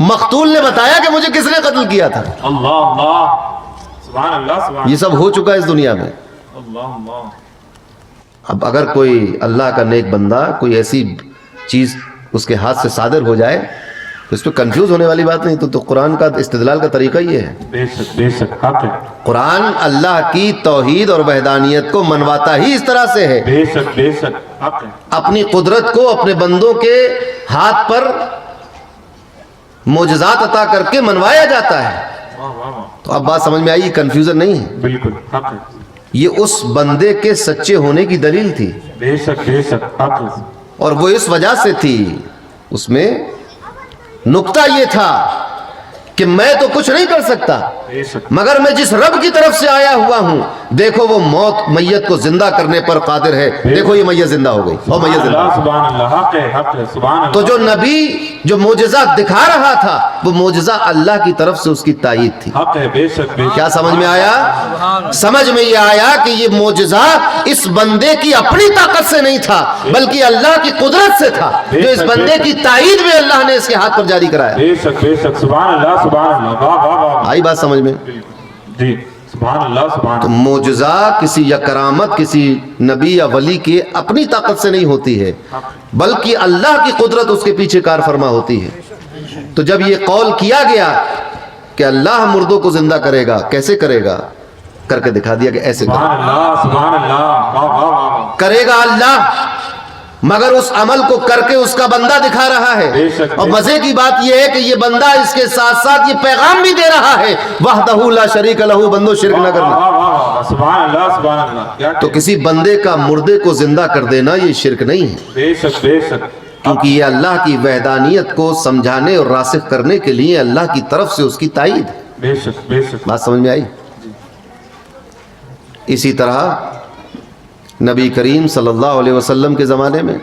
مقتول نے بتایا کہ مجھے کس نے قتل کیا تھا. اللہ اللہ. سبحان اللہ سبحان. یہ سب ہو چکا ہے اس دنیا میں. اللہ اللہ. اب اگر کوئی اللہ کا نیک بندہ کوئی ایسی چیز اس کے ہاتھ سے صادر ہو جائے تو اس پہ کنفیوز ہونے والی بات نہیں. تو قرآن کا استدلال کا طریقہ یہ ہے. بے شک بے شک. حق ہے. قرآن اللہ کی توحید اور وحدانیت کو منواتا ہی اس طرح سے ہے. بے شک بے شک. حق ہے. اپنی قدرت کو اپنے بندوں کے ہاتھ پر معجزات عطا کر کے منوایا جاتا ہے. واہ واہ واہ. تو اب بات سمجھ میں آئی، کنفیوژن نہیں ہے. بالکل حق ہے. یہ اس بندے کے سچے ہونے کی دلیل تھی. بے شک بے شک. حق ہے. اور وہ اس وجہ سے تھی، اس میں نقطہ یہ تھا کہ میں تو کچھ نہیں کر سکتا بے شک مگر میں جس رب کی طرف سے آیا ہوا ہوں، دیکھو وہ موت میت کو زندہ کرنے پر قادر ہے، دیکھو یہ میت زندہ ہو گئی اور میت زندہ ہو گئی۔ سبحان اللہ، حق ہے، حق ہے، سبحان اللہ۔ تو جو نبی جو معجزہ دکھا رہا تھا وہ معجزہ اللہ کی طرف سے اس کی تائید تھی۔ حق ہے، بے شک، بے شک۔ کیا سمجھ میں آیا؟ سمجھ میں یہ آیا کہ یہ معجزہ اس بندے کی اپنی طاقت سے نہیں تھا بلکہ اللہ کی قدرت سے تھا، جو اس بندے کی تائید میں اللہ نے اس کے ہاتھ پر جاری کرایا۔ بے شک، بے شک، سبحان اللہ، سبحان اللہ، واہ واہ واہ۔ آئی بات سمجھ میں؟ جی، سبحان اللہ، سبحان تو اللہ۔ معجزہ کسی یا کرامت کسی نبی یا ولی کے اپنی طاقت سے نہیں ہوتی ہے بلکہ اللہ کی قدرت اس کے پیچھے کار فرما ہوتی ہے۔ تو جب یہ قول کیا گیا کہ اللہ مردوں کو زندہ کرے گا، کیسے کرے گا؟ کر کے دکھا دیا کہ ایسے سبحان اللہ، سبحان اللہ، واہ واہ واہ۔ کرے گا اللہ، مگر اس عمل کو کر کے اس کا بندہ دکھا رہا ہے۔ بے شک، اور مزے کی بات یہ ہے کہ یہ بندہ اس کے ساتھ ساتھ یہ پیغام بھی دے رہا ہے، وحدہ لا شریک لہ، بندو شرک نہ کرنا۔ واہ واہ واہ، سبحان اللہ، سبحان اللہ۔ کیا تو کسی بندے کا مردے کو زندہ کر دینا یہ شرک نہیں ہے، بے شک، بے شک، کیونکہ یہ اللہ کی وحدانیت کو سمجھانے اور راسخ کرنے کے لیے اللہ کی طرف سے اس کی تائید ہے۔ بے شک، بے شک۔ بات سمجھ میں آئی؟ اسی طرح نبی کریم صلی اللہ علیہ وسلم کے زمانے میں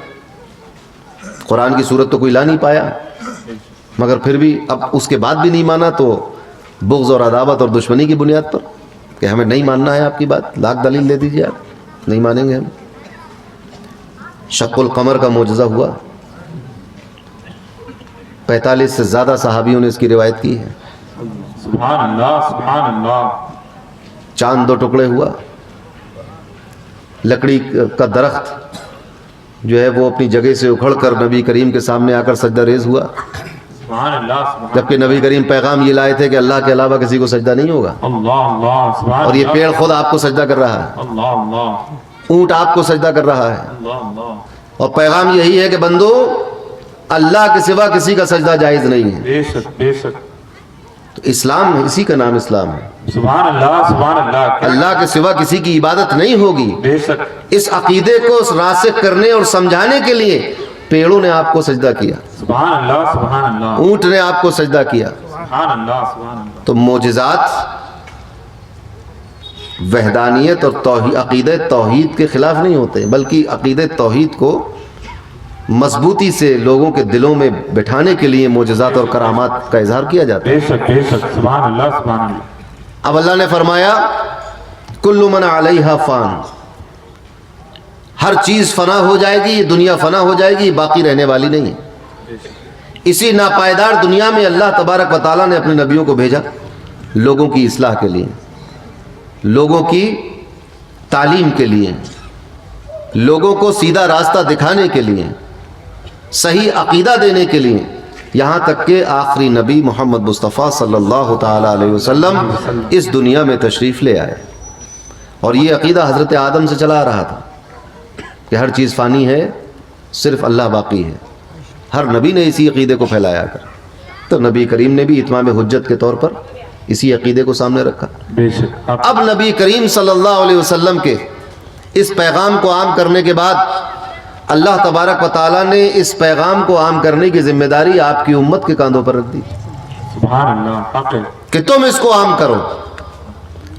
قرآن کی صورت تو کوئی لا نہیں پایا، مگر پھر بھی اب اس کے بعد بھی نہیں مانا تو بغض اور عداوت اور دشمنی کی بنیاد پر کہ ہمیں نہیں ماننا ہے آپ کی بات، لاکھ دلیل دے دیجیے، آپ نہیں مانیں گے ہم۔ شق القمر کا معجزہ ہوا، 45 سے زیادہ صحابیوں نے اس کی روایت کی ہے۔ سبحان اللہ، سبحان اللہ۔ چاند 2 ٹکڑے ہوا، لکڑی کا درخت جو ہے وہ اپنی جگہ سے اکھڑ کر نبی کریم کے سامنے آ کر سجدہ ریز ہوا، سبحان اللہ، سبحان جبکہ نبی کریم پیغام یہ لائے تھے کہ اللہ کے علاوہ کسی کو سجدہ نہیں ہوگا، اللہ، اللہ، سبحان اور یہ اللہ۔ پیڑ خود آپ کو سجدہ کر رہا ہے، اللہ، اللہ، اونٹ آپ کو سجدہ کر رہا ہے، اللہ، اللہ۔ اور پیغام یہی ہے کہ بندو اللہ کے سوا کسی کا سجدہ جائز نہیں ہے۔ بے شک، بے شک، تو اسلام، اسی کا نام اسلام ہے، سبحان اللہ، سبحان اللہ۔ اللہ کے سوا کسی کی عبادت نہیں ہوگی۔ بے شک، اس عقیدے کو راسخ کرنے اور سمجھانے کے لیے پیڑوں نے آپ کو سجدہ کیا، سبحان اللہ، سبحان اللہ، اونٹ نے آپ کو سجدہ کیا۔ سبحان اللہ، سبحان اللہ۔ تو معجزات وحدانیت اور عقیدہ توحید کے خلاف نہیں ہوتے بلکہ عقیدہ توحید کو مضبوطی سے لوگوں کے دلوں میں بٹھانے کے لیے معجزات اور کرامات کا اظہار کیا جاتا ہے۔ بے شک، بے شک، سبحان اللہ، سبحان اللہ۔ اب اللہ نے فرمایا کل من علیہا فان، ہر چیز فنا ہو جائے گی، یہ دنیا فنا ہو جائے گی، باقی رہنے والی نہیں ہے۔ اسی ناپائیدار دنیا میں اللہ تبارک و تعالیٰ نے اپنے نبیوں کو بھیجا لوگوں کی اصلاح کے لیے، لوگوں کی تعلیم کے لیے، لوگوں کو سیدھا راستہ دکھانے کے لیے، صحیح عقیدہ دینے کے لیے، یہاں تک کہ آخری نبی محمد مصطفیٰ صلی اللہ تعالیٰ علیہ وسلم اس دنیا میں تشریف لے آئے۔ اور یہ عقیدہ حضرت آدم سے چلا آ رہا تھا کہ ہر چیز فانی ہے، صرف اللہ باقی ہے۔ ہر نبی نے اسی عقیدے کو پھیلایا کر، تو نبی کریم نے بھی اتمام حجت کے طور پر اسی عقیدے کو سامنے رکھا۔ بے شک، اب نبی کریم صلی اللہ علیہ وسلم کے اس پیغام کو عام کرنے کے بعد اللہ تبارک و تعالیٰ نے اس پیغام کو عام کرنے کی ذمہ داری آپ کی امت کے کاندھوں پر رکھ دی سبحان اللہ، حق ہے۔ کہ تم اس کو عام کرو۔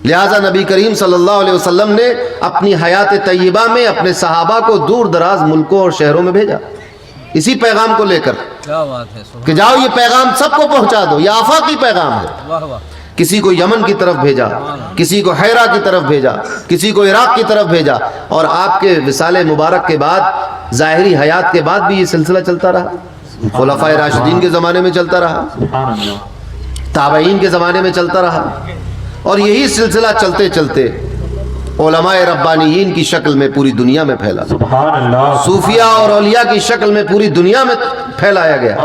لہٰذا نبی کریم صلی اللہ علیہ وسلم نے اپنی حیات طیبہ میں اپنے صحابہ کو دور دراز ملکوں اور شہروں میں بھیجا اسی پیغام کو لے کر کیا بات ہے، کہ جاؤ یہ پیغام سب کو پہنچا دو، یہ آفاقی پیغام ہے۔ واہ واہ، کسی کو یمن کی طرف بھیجا، کسی کو حیرہ کی طرف بھیجا، کسی کو عراق کی طرف بھیجا، اور آپ کے وصال مبارک کے بعد ظاہری حیات کے بعد بھی یہ سلسلہ چلتا رہا، خلفائے راشدین کے زمانے میں چلتا رہا، سبحان اللہ، تابعین کے زمانے میں چلتا رہا، اور یہی سلسلہ چلتے چلتے علماء ربانیین کی شکل میں پوری دنیا میں پھیلا، سبحان اللہ، صوفیاء اور اولیاء کی شکل میں پوری دنیا میں پھیلایا گیا۔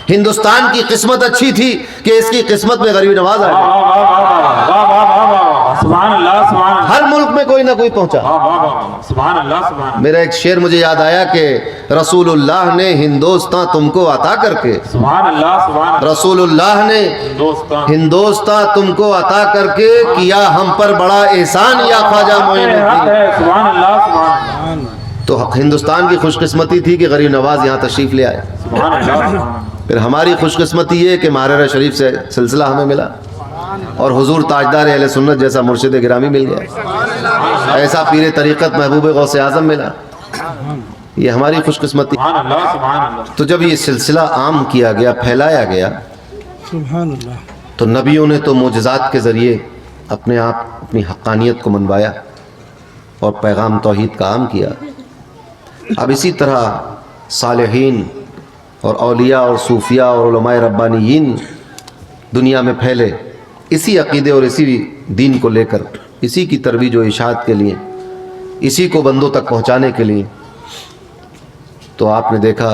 ہندوستان کی قسمت اچھی تھی کہ اس کی قسمت میں غریب نواز آ گیا، واہ واہ واہ واہ واہ واہ واہ، سبحان اللہ، سبحان اللہ، ہر ملک میں کوئی نہ کوئی پہنچا۔ واہ واہ واہ، سبحان اللہ، سبحان اللہ، میرا ایک شعر مجھے یاد آیا کہ رسول اللہ نے ہندوستان تم کو عطا کر کے، سبحان اللہ، سبحان اللہ، رسول اللہ نے دوستان، ہندوستان تم کو عطا کر کے کیا ہم پر بڑا احسان یا خواجہ معین حق الدین۔ ہے، سبحان اللہ، سبحان اللہ، تو ہندوستان کی خوش قسمتی تھی کہ غریب نواز یہاں تشریف لے آئے. سبحان اللہ سبحان اللہ. پھر ہماری خوش قسمتی یہ کہ ماہرہ شریف سے سلسلہ ہمیں ملا اور حضور تاجدار اہل سنت جیسا مرشد گرامی مل گیا, ایسا پیر طریقت محبوب غوث اعظم ملا. یہ ہماری خوش قسمتی. سبحان اللہ سبحان اللہ. تو جب یہ سلسلہ عام کیا گیا, پھیلایا گیا, سبحان اللہ, تو نبیوں نے تو معجزات کے ذریعے اپنے آپ اپنی حقانیت کو منوایا اور پیغام توحید کا عام کیا. اب اسی طرح صالحین اور اولیاء اور صوفیاء اور علماء ربانیین دنیا میں پھیلے اسی عقیدے اور اسی دین کو لے کر, اسی کی ترویج و اشاعت کے لیے, اسی کو بندوں تک پہنچانے کے لیے. تو آپ نے دیکھا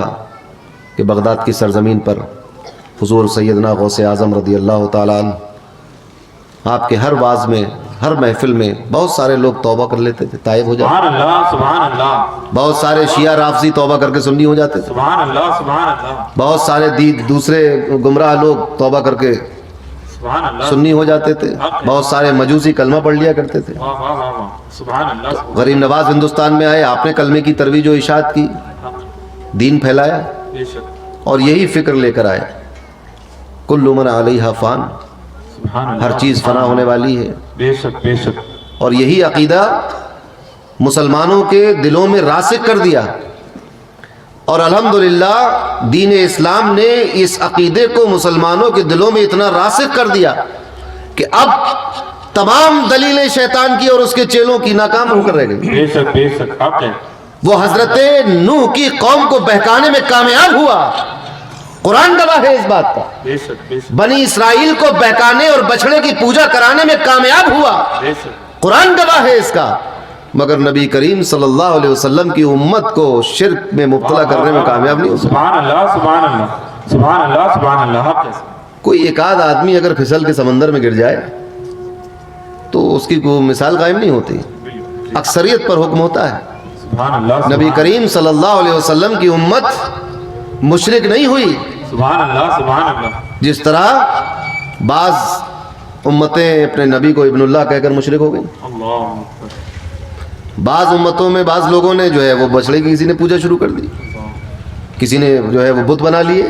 کہ بغداد کی سرزمین پر حضور سیدنا غوث اعظم رضی اللہ تعالیٰ عنہ, آپ کے ہر واعظ میں, ہر محفل میں بہت سارے لوگ توبہ کر لیتے تھے, تائب ہو جاتے. سبحان اللہ سبحان اللہ. بہت سارے شیعہ رافضی توبہ کر کے سنی ہو جاتے تھے. سبحان اللہ سبحان اللہ. بہت سارے دوسرے گمراہ لوگ توبہ کر کے سبحان اللہ. سنی ہو جاتے تھے. بہت سارے مجوسی کلمہ پڑھ لیا کرتے تھے. واہ واہ واہ واہ. سبحان اللہ. غریب نواز ہندوستان میں آئے, آپ نے کلمے کی ترویج و اشاعت کی, دین پھیلایا, بے شک. اور یہی فکر لے کر آئے کل من علیہا فان, سبحان اللہ. ہر چیز فنا ہونے والی ہے. بے شک بے شک. اور یہی عقیدہ مسلمانوں کے دلوں میں راسخ کر دیا, اور الحمدللہ دین اسلام نے اس عقیدے کو مسلمانوں کے دلوں میں اتنا راسخ کر دیا کہ اب تمام دلیلیں شیطان کی اور اس کے چیلوں کی ناکام ہو کر رہ گئی. بے شک بے شک. حق ہے. وہ حضرت نوح کی قوم کو بہکانے میں کامیاب ہوا, قرآن گواہ ہے اس بات کا. بے شک بے شک. بنی اسرائیل کو بہکانے اور بچڑے کی پوجا کرانے میں کامیاب ہوا, بے شک. قرآن گواہ ہے اس کا. مگر نبی کریم صلی اللہ علیہ وسلم کی امت کو شرک میں مبتلا کرنے میں کامیاب نہیں ہو سکا. سبحان اللہ سبحان اللہ. سبحان اللہ سبحان اللہ. حق ہے. کوئی ایک آدھ آدمی اگر پھسل کے سمندر میں گر جائے تو اس کی کوئی مثال قائم نہیں ہوتی, اکثریت پر حکم ہوتا ہے. سبحان اللہ. نبی کریم صلی اللہ علیہ وسلم کی امت مشرک نہیں ہوئی, سبحان اللہ سبحان اللہ. جس طرح بعض امتیں اپنے نبی کو ابن اللہ کہہ کر مشرک ہو گئیں. اللہ. بعض امتوں میں بعض لوگوں نے جو ہے وہ بچڑے کی کسی نے پوجا شروع کر دی, کسی نے جو ہے وہ بت بنا لیے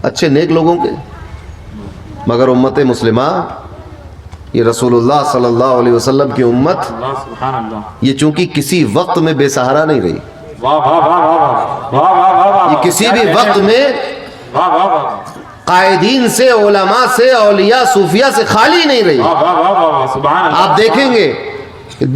اچھے نیک لوگوں کے. مگر امت مسلمہ, یہ رسول اللہ صلی اللہ علیہ وسلم کی امت, اللہ سبحان اللہ. یہ چونکہ کسی وقت میں بے سہارا نہیں رہی, واہ واہ واہ واہ واہ واہ واہ واہ. یہ کسی بھی وقت میں واہ واہ واہ. قائدین سے, علماء سے, اولیاء صوفیاء سے خالی نہیں رہی. واہ واہ واہ واہ. سبحان اللہ. آپ دیکھیں گے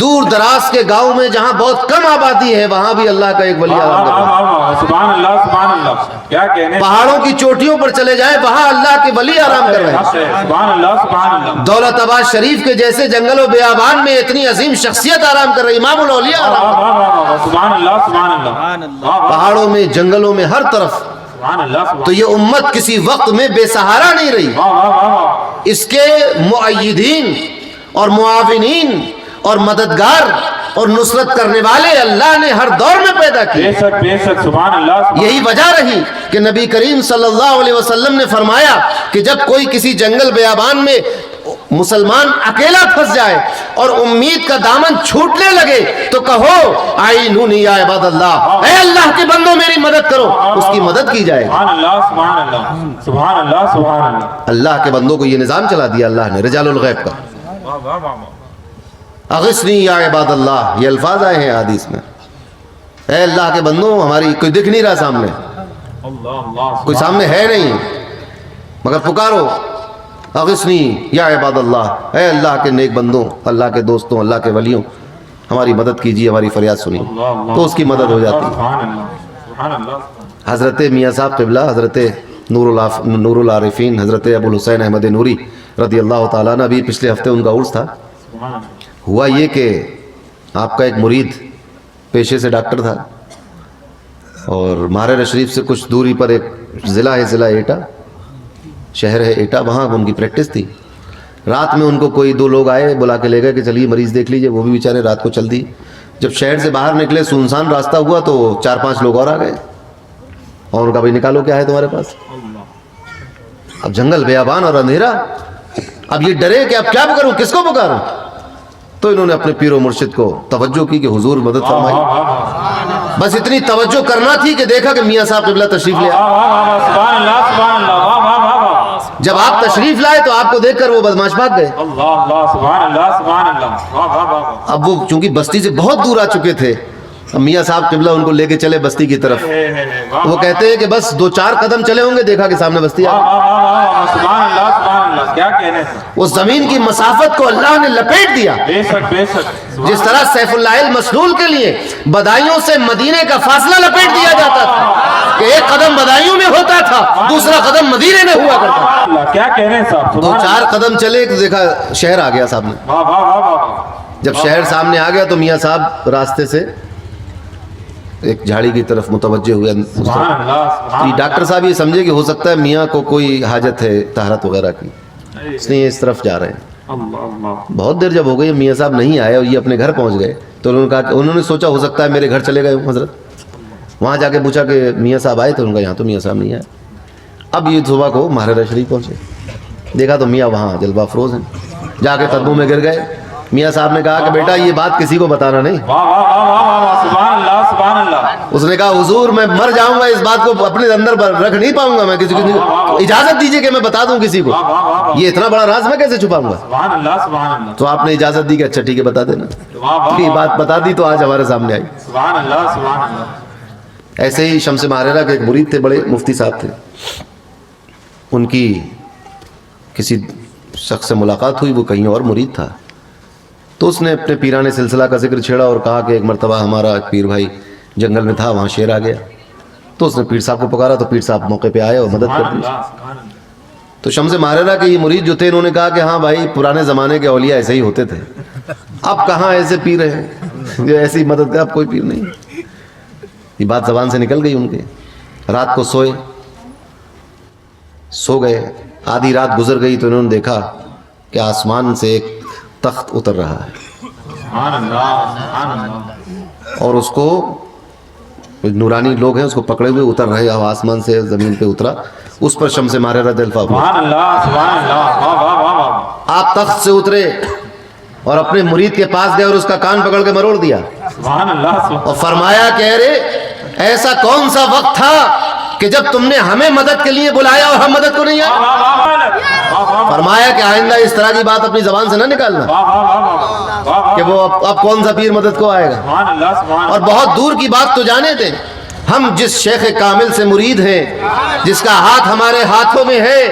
دور دراز کے گاؤں میں جہاں بہت کم آبادی ہے وہاں بھی اللہ کا ایک ولی آرام کر رہا ہے. سبحان اللہ سبحان اللہ. کیا کہنے. پہاڑوں کی چوٹیوں پر چلے جائیں وہاں اللہ کے ولی آرام کر رہے ہیں. سبحان اللہ سبحان اللہ. دولت آباد شریف کے جیسے جنگل و بیابان میں اتنی عظیم شخصیت آرام کر رہی, امام الاولیاء آرام کر رہے ہیں. سبحان اللہ سبحان اللہ. پہاڑوں میں, جنگلوں میں, ہر طرف. سبحان اللہ. تو یہ امت کسی وقت میں بے سہارا نہیں رہی. اس کے مؤیدین اور معاونین اور مددگار اور نصرت کرنے والے اللہ نے ہر دور میں پیدا کیے. بے شک بے شک. سبحان اللہ. یہی وجہ رہی کہ نبی کریم صلی اللہ علیہ وسلم نے فرمایا کہ جب کوئی کسی جنگل بیابان میں مسلمان اکیلا پھنس جائے اور امید کا دامن چھوٹنے لگے تو کہو آئینونی یا عباد اللہ, اے اللہ کے بندوں میری مدد کرو, اس کی مدد کی جائے. سبحان اللہ سبحان اللہ. سبحان اللہ سبحان اللہ. اللہ کے بندوں کو یہ نظام چلا دیا اللہ نے, رجال الغیب کا. واہ واہ واہ. اغثنی یا عباد اللہ, یہ الفاظ آئے ہیں حدیث میں. اے اللہ کے بندوں, ہماری کوئی دکھ نہیں رہا سامنے, اللہ اللہ. کوئی سامنے ہے نہیں, مگر پکارو اغثنی یا عباد اللہ, اے اللہ کے نیک بندوں, اللہ کے دوستوں, اللہ کے ولیوں, ہماری مدد کیجیے, ہماری فریاد سنیے, تو اس کی مدد ہو جاتی ہے. سبحان اللہ سبحان اللہ. حضرت میاں صاحب قبلہ, حضرت نور العارفین, حضرت ابو الحسین احمد نوری رضی اللہ تعالیٰ عنہ, ابھی پچھلے ہفتے ان کا عرس تھا. سبحان اللہ. ہوا یہ کہ آپ کا ایک مرید پیشے سے ڈاکٹر تھا اور ماہرہ شریف سے کچھ دوری پر ایک ضلع ہے, ضلع ایٹا, شہر ہے ایٹا, وہاں ان کی پریکٹس تھی. رات میں ان کو کوئی دو لوگ آئے, بلا کے لے گئے کہ چلیے مریض دیکھ لیجئے. وہ بھی بیچارے رات کو چل دی. جب شہر سے باہر نکلے, سنسان راستہ ہوا, تو 4-5 لوگ اور آ گئے اور ان کا بھائی نکالو کیا ہے تمہارے پاس. اب جنگل بیابان اور اندھیرا, اب یہ ڈرے کہ اب کیا کروں, کس کو پکاروں. تو انہوں نے اپنے پیر و مرشد کو توجہ کی کہ حضور مدد فرمائی. بس اتنی توجہ کرنا تھی کہ دیکھا کہ میاں صاحب قبلہ تشریف لے آئے. سبحان اللہ سبحان اللہ واہ واہ واہ واہ جب آپ تشریف لائے تو آپ کو دیکھ کر وہ بدماش بھاگ گئے. اللہ اللہ سبحان اللہ واہ واہ واہ. اب وہ چونکہ بستی سے بہت دور آ چکے تھے, اب میاں صاحب قبلہ ان کو لے کے چلے بستی کی طرف. وہ کہتے ہیں کہ بس 2-4 قدم چلے ہوں گے, دیکھا کہ سامنے بستی آ گئی. سبحان اللہ کیا کہنے سے. وہ زمین کی مسافت کو اللہ نے لپیٹ دیا. بے شک بے شک. جس طرح سیف اللہ المسلول کے لیے بدائیوں سے مدینے کا فاصلہ لپیٹ دیا جاتا تھا کہ ایک قدم بدائیوں میں ہوتا تھا, دوسرا قدم مدینے میں ہوا کرتا تھا. اللہ کیا کہنے صاحب. 2-4 قدم چلے تو دیکھا شہر آ گیا سامنے. واہ واہ واہ واہ. جب شہر سامنے آ گیا تو میاں صاحب راستے سے ایک جھاڑی کی طرف متوجہ ہوئے. سبحان اللہ. یہ ڈاکٹر صاحب یہ سمجھے کہ ہو سکتا ہے میاں کو کوئی حاجت ہے طہارت وغیرہ کی, اس لیے اس طرف جا رہے ہیں. اللہ اللہ. بہت دیر جب ہو گئی میاں صاحب نہیں آئے اور یہ اپنے گھر پہنچ گئے تو انہوں نے کہا کہ انہوں نے سوچا ہو سکتا ہے میرے گھر چلے گئے حضرت. وہاں جا کے پوچھا کہ میاں صاحب آئے تھے, ان کا یہاں تو میاں صاحب نہیں آئے. اب یہ صبح کو مہاراجہ شریف پہنچے, دیکھا تو میاں وہاں جلوہ افروز ہیں. جا کے قدموں میں گر گئے. میاں صاحب نے کہا کہ بیٹا یہ بات کسی کو بتانا نہیں. واہ واہ واہ واہ. سبحان اللہ سبحان اللہ. اس نے کہا حضور میں مر جاؤں گا, اس بات کو اپنے اندر رکھ نہیں پاؤں گا, میں کسی کو اجازت دیجیے کہ میں بتا دوں کسی کو. یہ اتنا بڑا راز میں کیسے چھپاؤں گا. سبحان اللہ سبحان اللہ. تو آپ نے اجازت دی کہ اچھا ٹھیک ہے بتا دینا. یہ بات بتا دی تو آج ہمارے سامنے آئی. سبحان اللہ سبحان اللہ. ایسے ہی شمس ماریرہ کے ایک مرید تھے, بڑے مفتی صاحب تھے. ان کی کسی شخص سے ملاقات ہوئی, وہ کہیں اور مرید تھا. تو اس نے اپنے پیرانے سلسلہ کا ذکر چھیڑا اور کہا کہ ایک مرتبہ ہمارا پیر بھائی جنگل میں تھا, وہاں شیر آ گیا. تو اس نے پیر صاحب کو پکارا تو پیر صاحب موقع پہ آئے اور مدد کر دی. تو شمس ماریرہ کے یہ مرید جو تھے انہوں نے کہا کہ ہاں بھائی پرانے زمانے کے اولیاء ایسے ہی ہوتے تھے, اب کہاں ایسے پیر ہیں جو ایسی مدد کرے, اب کوئی پیر نہیں. یہ بات زبان سے نکل گئی ان کے. رات کو سو گئے. آدھی رات گزر گئی تو انہوں نے دیکھا کہ آسمان سے ایک تخت اتر رہا ہے. سبحان اللہ سبحان اللہ. اور اس کو نورانی لوگ ہیں اس کو پکڑے ہوئے اتر رہے, آسمان سے زمین پہ اترا. اس پر شمس ماریرہ دلفا ہوا. سبحان اللہ سبحان اللہ. واہ واہ واہ واہ. آپ تخت سے اترے اور اپنے مرید کے پاس گئے اور اس کا کان پکڑ کے مروڑ دیا سبحان اللہ. اور فرمایا کہ ارے ایسا کون سا وقت تھا کہ جب تم نے ہمیں مدد کے لیے بلایا اور ہم مدد کو نہیں آئے. فرمایا کہ آئندہ اس طرح کی بات اپنی زبان سے نہ نکالنا کہ وہ اب کون سا پیر مدد کو آئے گا. اور بہت دور کی بات تو جانے دیں, ہم جس شیخ کامل سے مرید ہیں, جس کا ہاتھ ہمارے ہاتھوں میں ہے,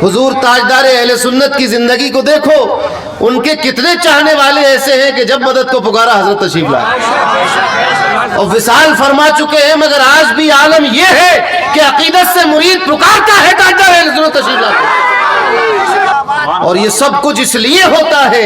حضور تاجدار اہل سنت کی زندگی کو دیکھو, ان کے کتنے چاہنے والے ایسے ہیں کہ جب مدد کو پکارا حضرت تشریف لائے اور وصال فرما چکے ہیں, مگر آج بھی عالم یہ ہے کہ عقیدت سے مرید پکارتا ہے تاجدار اہل سنت تشریف لاتے. اور یہ سب کچھ اس لیے ہوتا ہے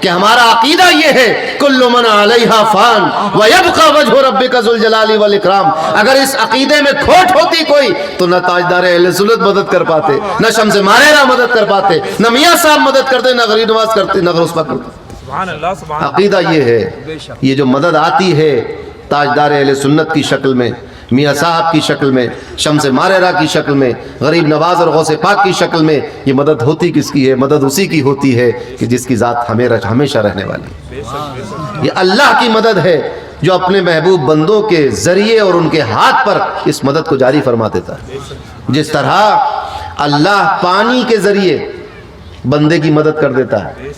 کہ ہمارا عقیدہ یہ ہے کل من علیہا فان ویبقى وجہ ربک ذو الجلال والاکرام. اگر اس عقیدے میں کھوٹ ہوتی کوئی تو نہ تاجدار اہل سنت مدد کر پاتے, نہ شمس ماریرہ مدد کر پاتے, نہ میاں صاحب مدد کرتے, نہ غریب نواز کرتے, نہ غرسپا کرتے. عقیدہ یہ ہے, یہ جو مدد آتی ہے تاجدار اہل سنت کی شکل میں, میاں صاحب کی شکل میں, شمس ماریرہ کی شکل میں, غریب نواز اور غوث پاک کی شکل میں, یہ مدد ہوتی کس کی ہے؟ مدد اسی کی ہوتی ہے کہ جس کی ذات ہمیشہ رہنے والی. یہ اللہ کی مدد ہے جو اپنے محبوب بندوں کے ذریعے اور ان کے ہاتھ پر اس مدد کو جاری فرما دیتا ہے. جس طرح اللہ پانی کے ذریعے بندے کی مدد کر دیتا ہے,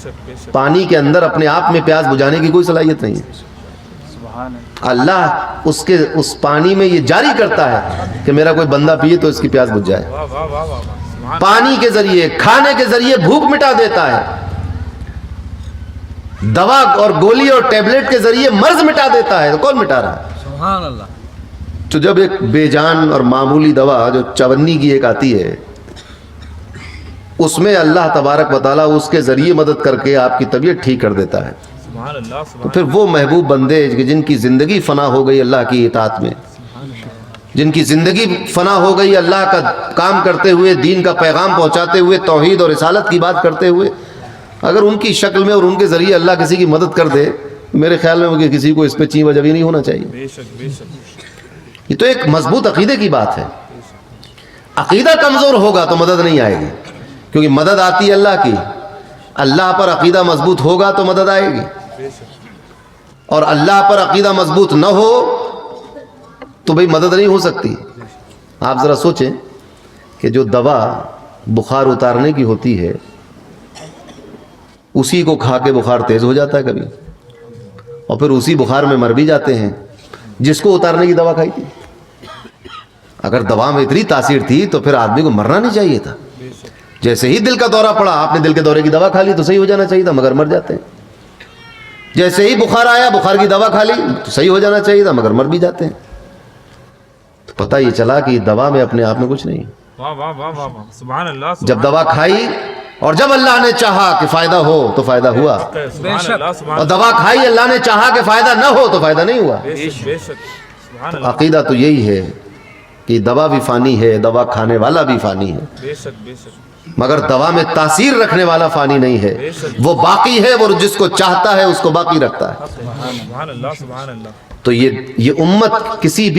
پانی کے اندر اپنے آپ میں پیاس بجھانے کی کوئی صلاحیت نہیں ہے. اللہ اس پانی میں یہ جاری کرتا ہے کہ میرا کوئی بندہ پیے تو اس کی پیاس بجھ جائے. پانی کے ذریعے, کھانے کے ذریعے بھوک مٹا دیتا ہے, دوا اور گولی اور ٹیبلٹ کے ذریعے مرض مٹا دیتا ہے. تو کون مٹا رہا ہے؟ سبحان اللہ. تو جب ایک بے جان اور معمولی دوا جو چونی کی ایک آتی ہے, اس میں اللہ تبارک و تعالیٰ اس کے ذریعے مدد کر کے آپ کی طبیعت ٹھیک کر دیتا ہے, تو پھر وہ محبوب بندے جن کی زندگی فنا ہو گئی اللہ کی اطاعت میں, جن کی زندگی فنا ہو گئی اللہ کا کام کرتے ہوئے, دین کا پیغام پہنچاتے ہوئے, توحید اور رسالت کی بات کرتے ہوئے, اگر ان کی شکل میں اور ان کے ذریعے اللہ کسی کی مدد کر دے, میرے خیال میں کسی کو اس پہ چین وجبی نہیں ہونا چاہیے. یہ تو ایک مضبوط عقیدے کی بات ہے. عقیدہ کمزور ہوگا تو مدد نہیں آئے گی, کیونکہ مدد آتی ہے اللہ کی. اللہ پر عقیدہ مضبوط ہوگا تو مدد آئے گی, اور اللہ پر عقیدہ مضبوط نہ ہو تو بھئی مدد نہیں ہو سکتی. آپ ذرا سوچیں کہ جو دوا بخار اتارنے کی ہوتی ہے اسی کو کھا کے بخار تیز ہو جاتا ہے کبھی، اور پھر اسی بخار میں مر بھی جاتے ہیں جس کو اتارنے کی دوا کھائی تھی. اگر دوا میں اتنی تاثیر تھی تو پھر آدمی کو مرنا نہیں چاہیے تھا. جیسے ہی دل کا دورہ پڑا آپ نے دل کے دورے کی دوا کھا لی تو صحیح ہو جانا چاہیے تھا، مگر مر جاتے ہیں. جیسے ہی بخار آیا بخار کی دوا کھا لی تو صحیح ہو جانا چاہیے تھا، مگر مر بھی جاتے ہیں. تو پتہ یہ چلا کہ دوا میں اپنے آپ میں کچھ نہیں. واہ واہ واہ واہ واہ، سبحان اللہ. جب دوا کھائی اور جب اللہ نے چاہا کہ فائدہ ہو تو فائدہ ہوا، سبحان اللہ. سبحان اور دوا کھائی اللہ نے چاہا کہ فائدہ نہ ہو تو فائدہ نہیں ہوا. بے شک بے شک. سبحان اللہ. عقیدہ تو یہی ہے کہ دوا بھی فانی ہے، دوا کھانے والا بھی فانی ہے، بے شک بے شک. مگر دوا میں تاثیر رکھنے والا فانی نہیں ہے. وہ باقی ہے، وہ جس کو چاہتا ہے اس کو باقی رکھتا ہے. سبحان اللہ. سبحان اللہ. تو یہ امت کسی بھی